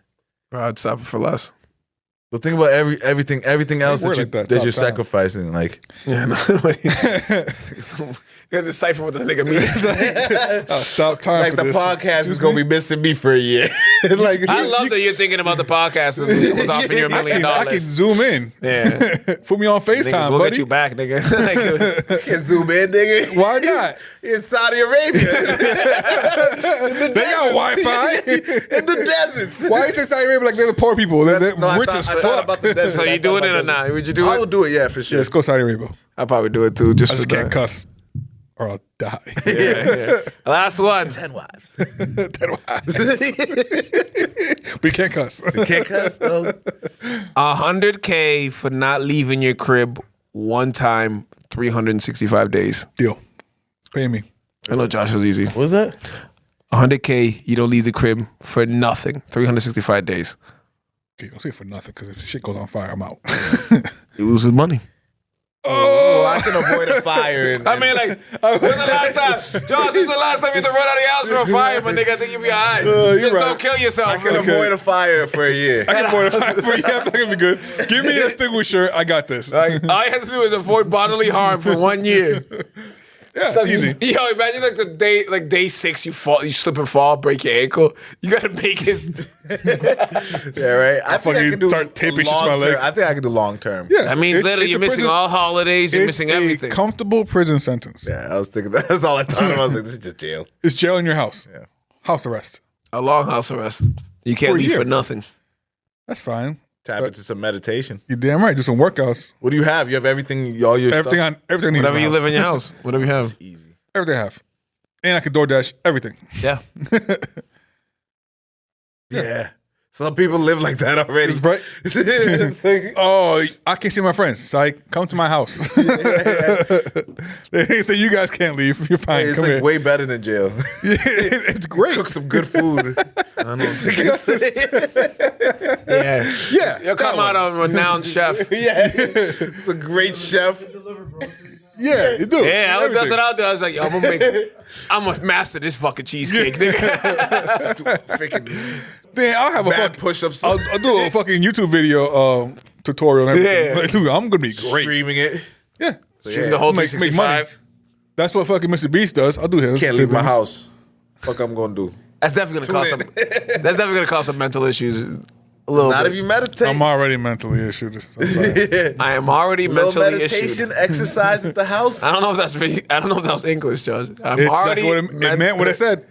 Bro, I'd stop it for less. But think about everything else word that you like that, that stop you're time. sacrificing. Like Yeah, no. You have to decipher what the nigga means. Oh, stop time like for the this. podcast is gonna be missing me for a year. Like I love that you're thinking about the podcast and someone's offering you $1 million. I can zoom in. Yeah. Put me on Niggas, FaceTime, we'll buddy. get you back, nigga. Like, can zoom in, nigga. Why not? In Saudi Arabia, They got Wi-Fi. in the deserts. Why you say Saudi Arabia like they're the poor people? They're No, rich as I thought fuck. about the desert. so I you thought doing about it or desert. not? Would you do I it? would do it, yeah, for Yeah, sure. let's go Saudi Arabia. I'll probably do it too, just I for just can't that. cuss or I'll die. Yeah. Last one. 10 wives. We can't cuss. Can't cuss though. $100K for not leaving your crib one time, 365 days. Deal. Pay me. I know Josh was easy. What was that? 100K, you don't leave the crib for nothing. 365 days. Okay, don't say it for nothing, because if the shit goes on fire, I'm out. He loses money. Oh, I can avoid a fire. I mean, like, when's the last time, Josh, when's the last time you had to run out of the house for a fire, my nigga? I think you'll be all right. Just right. don't kill yourself. I can avoid a fire for a year. I can avoid a fire for you. I'm not going to be good. Give me a extinguisher. I got this. Like, all you have to do is avoid bodily harm for 1 year. Yeah, it's easy. Yo, imagine like day 6, you slip and fall, break your ankle. You gotta make it. Yeah, right. I think I fucking can do start taping shit to my long term. legs. I think I can do long term. Yeah, That means literally you're missing all holidays. You're missing everything. It's a comfortable prison sentence. Yeah, I was thinking that's all I thought of. I was like, this is just jail. It's jail in your house. Yeah. House arrest. A long house arrest. You can't For a leave year. for nothing. That's fine. Tap into some meditation. You're damn right. Do some workouts. What do you have? You have everything, all your Everything stuff? everything. Whatever you needs live in your house. Whatever you have. Easy. Everything I have. And I can DoorDash everything. Yeah. Yeah. Some people live like that already. Right? It's like, Oh, I can't see my friends. So I come to my house. They say you guys can't leave. You're fine. it's Come like here. way better than jail. It's great. Cook some good food. Yeah. Yeah. You'll come out a renowned chef. Yeah. It's a great chef. Yeah, you do. Yeah, I was Everything. it out there. I was like, yo, I'm gonna master this fucking cheesecake, nigga. Then I'll have a Bad fuck push-ups. I'll do a fucking YouTube video tutorial and everything. Yeah. Like, dude, I'm gonna be great. Streaming it. Yeah. Shooting the whole Make money. 365. That's what fucking Mr. Beast does. I'll do his. Can't leave my house. Fuck I'm gonna do. That's definitely gonna cause Tune some. That's definitely gonna cause some mental issues. A little Not bit. if you meditate. I'm already mentally issued. I'm sorry. I am already Little mentally meditation, issued. exercise at the house. I don't know if that's I don't know if that was English, Josh. I'm It's already. what it meant what it said.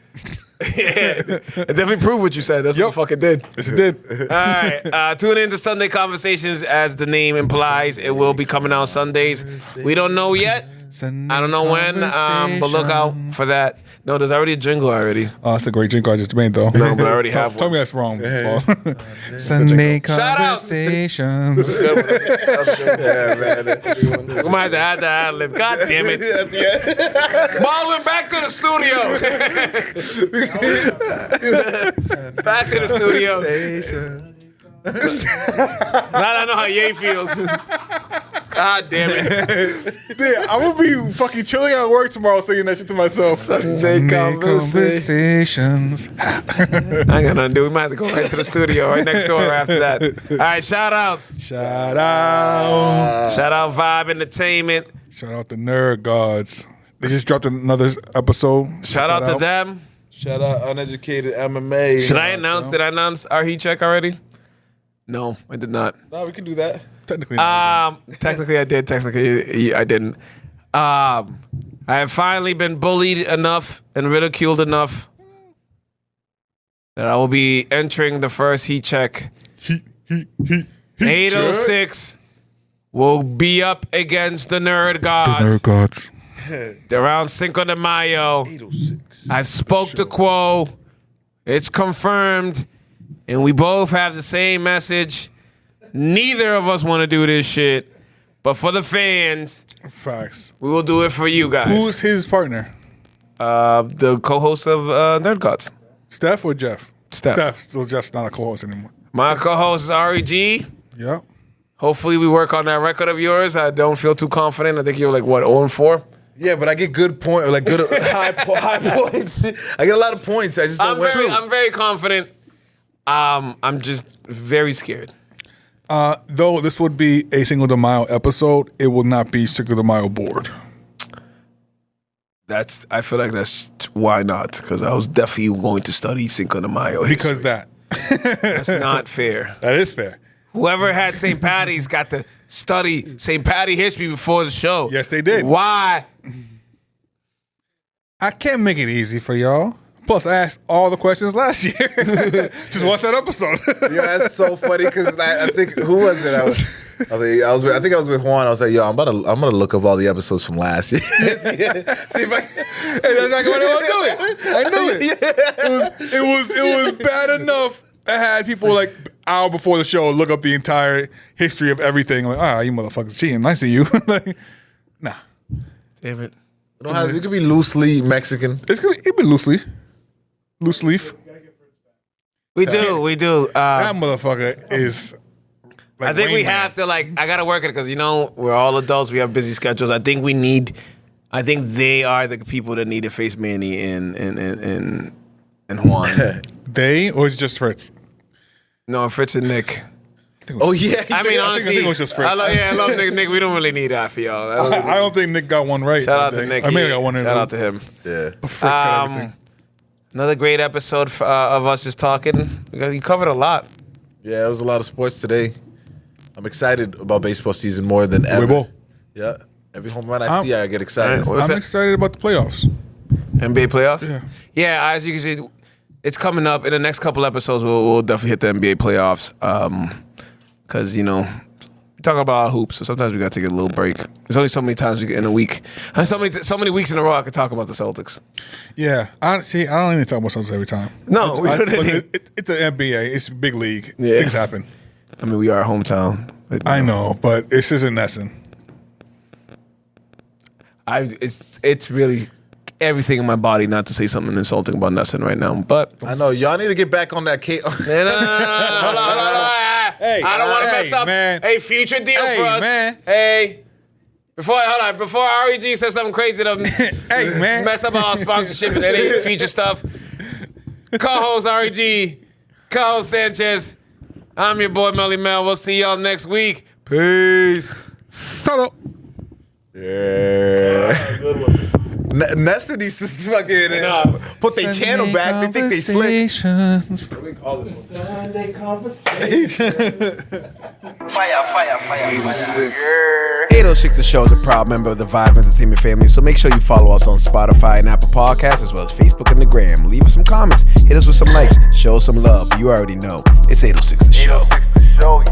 Yeah, it definitely proved what you said. That's what Yup. it fucking did. Yes, it did. All right, tune in to Sunday Conversations. As the name implies, it will be coming out Sundays. We don't know yet. I don't know when, but look out for that. No, there's already a jingle already. Oh, that's a great drink I just made, though. No, but I already have Tell one. me that's wrong. Paul. Sunday Shout out. conversations. Yeah, man. We might have to add the ad lib. God damn it. Baldwin, back to the studio. Back to the studio. Now I know how Ye feels. God damn it. Yeah, I'm gonna be fucking chilling at work tomorrow singing that shit to myself. Sunday conversations. I ain't got nothing to do. We might have to go right to the studio right next door after that. All right, shout outs. Shout out. Shout out Vibe Entertainment. Shout out the Nerd Gods. They just dropped another episode. Shout out to them. Shout out Uneducated MMA. Did I announce our heat check already? No, I did not. No, we can do that. Technically, Technically I did. Technically I didn't. I have finally been bullied enough and ridiculed enough that I will be entering the first heat check. 806 will be up against the Nerd Gods. Nerd Gods. They're around Cinco de Mayo. 806. I spoke to Quo. It's confirmed. And we both have the same message. Neither of us want to do this shit. But for the fans, Facts. we will do it for you guys. Who's his partner? The co-host of Nerd Gods? Steph or Jeff? Steph. Still, Jeff's not a co-host anymore. My co-host is REG. Yeah. Hopefully we work on that record of yours. I don't feel too confident. I think you're like, what, 0-4? Yeah, but I get good good high points. I get a lot of points. I just don't win. I'm very confident. I'm just very scared. Though this would be a Cinco de Mayo episode, it will not be Cinco de Mayo board. I feel like that's why not? Because I was definitely going to study Cinco de Mayo history. Because that. That's not fair. That is fair. Whoever had St. Patty's got to study St. Patty history before the show. Yes, they did. Why? I can't make it easy for y'all. Plus, I asked all the questions last year. Just watch that episode. Yeah, that's so funny because I think who was it? I think I was with Juan. I was like, yo, I'm gonna look up all the episodes from last year. See if I can. Hey, that's not what I was doing. I knew it. It was bad enough. I had people like hour before the show look up the entire history of everything. Like, you motherfuckers cheating. I see you. Like, nah. Damn it. It could be loosely Mexican. It be loose leaf. We do. That motherfucker is. Like I think we Rain Man. have to I gotta work it because we're all adults. We have busy schedules. I think they are the people that need to face Manny and Juan. They or is it just Fritz? No, Fritz and Nick. Oh yeah. I mean, honestly, I think it was just Fritz. I love Nick. Nick, we don't really need that for y'all. I don't think Nick got one right. Shout out that to day. Nick. I mean, I got one in Shout out to him. Yeah. Fritz said everything. Another great episode of us just talking. We covered a lot. Yeah, it was a lot of sports today. I'm excited about baseball season more than ever. Weibo. Yeah. Every home run I see, I get excited. What's I'm that? excited about the playoffs. NBA playoffs? Yeah. Yeah, as you can see, it's coming up. In the next couple episodes, we'll definitely hit the NBA playoffs. Because, we talk about our hoops, so sometimes we got to take a little break. There's only so many times we get in a week. And so many weeks in a row I could talk about the Celtics. Yeah, I don't even talk about Celtics every time. No, we don't but need- it's an NBA. It's a big league. Yeah. Things happen. I mean, we are a hometown. But, I know, but it's just in Nesson. It's really everything in my body not to say something insulting about Nesson right now. But I know. Y'all need to get back on that cake. no. Hold on. Hey, I don't want to mess up man. a future deal Hey, for us. man. Hey. Before REG says something crazy to Hey, man. mess up our sponsorship and any future stuff. Co-host REG, co-host Sanchez. I'm your boy Melly Mel. We'll see y'all next week. Peace. Shut up. Yeah. Nessa needs to fucking put their channel back. They think they slick. Sunday conversations. Fire. 806 The Show is a proud member of the Vibe Entertainment family, so make sure you follow us on Spotify and Apple Podcasts, as well as Facebook and the Gram. Leave us some comments, hit us with some likes, show us some love. You already know. It's 806 The Show. 806 The Show,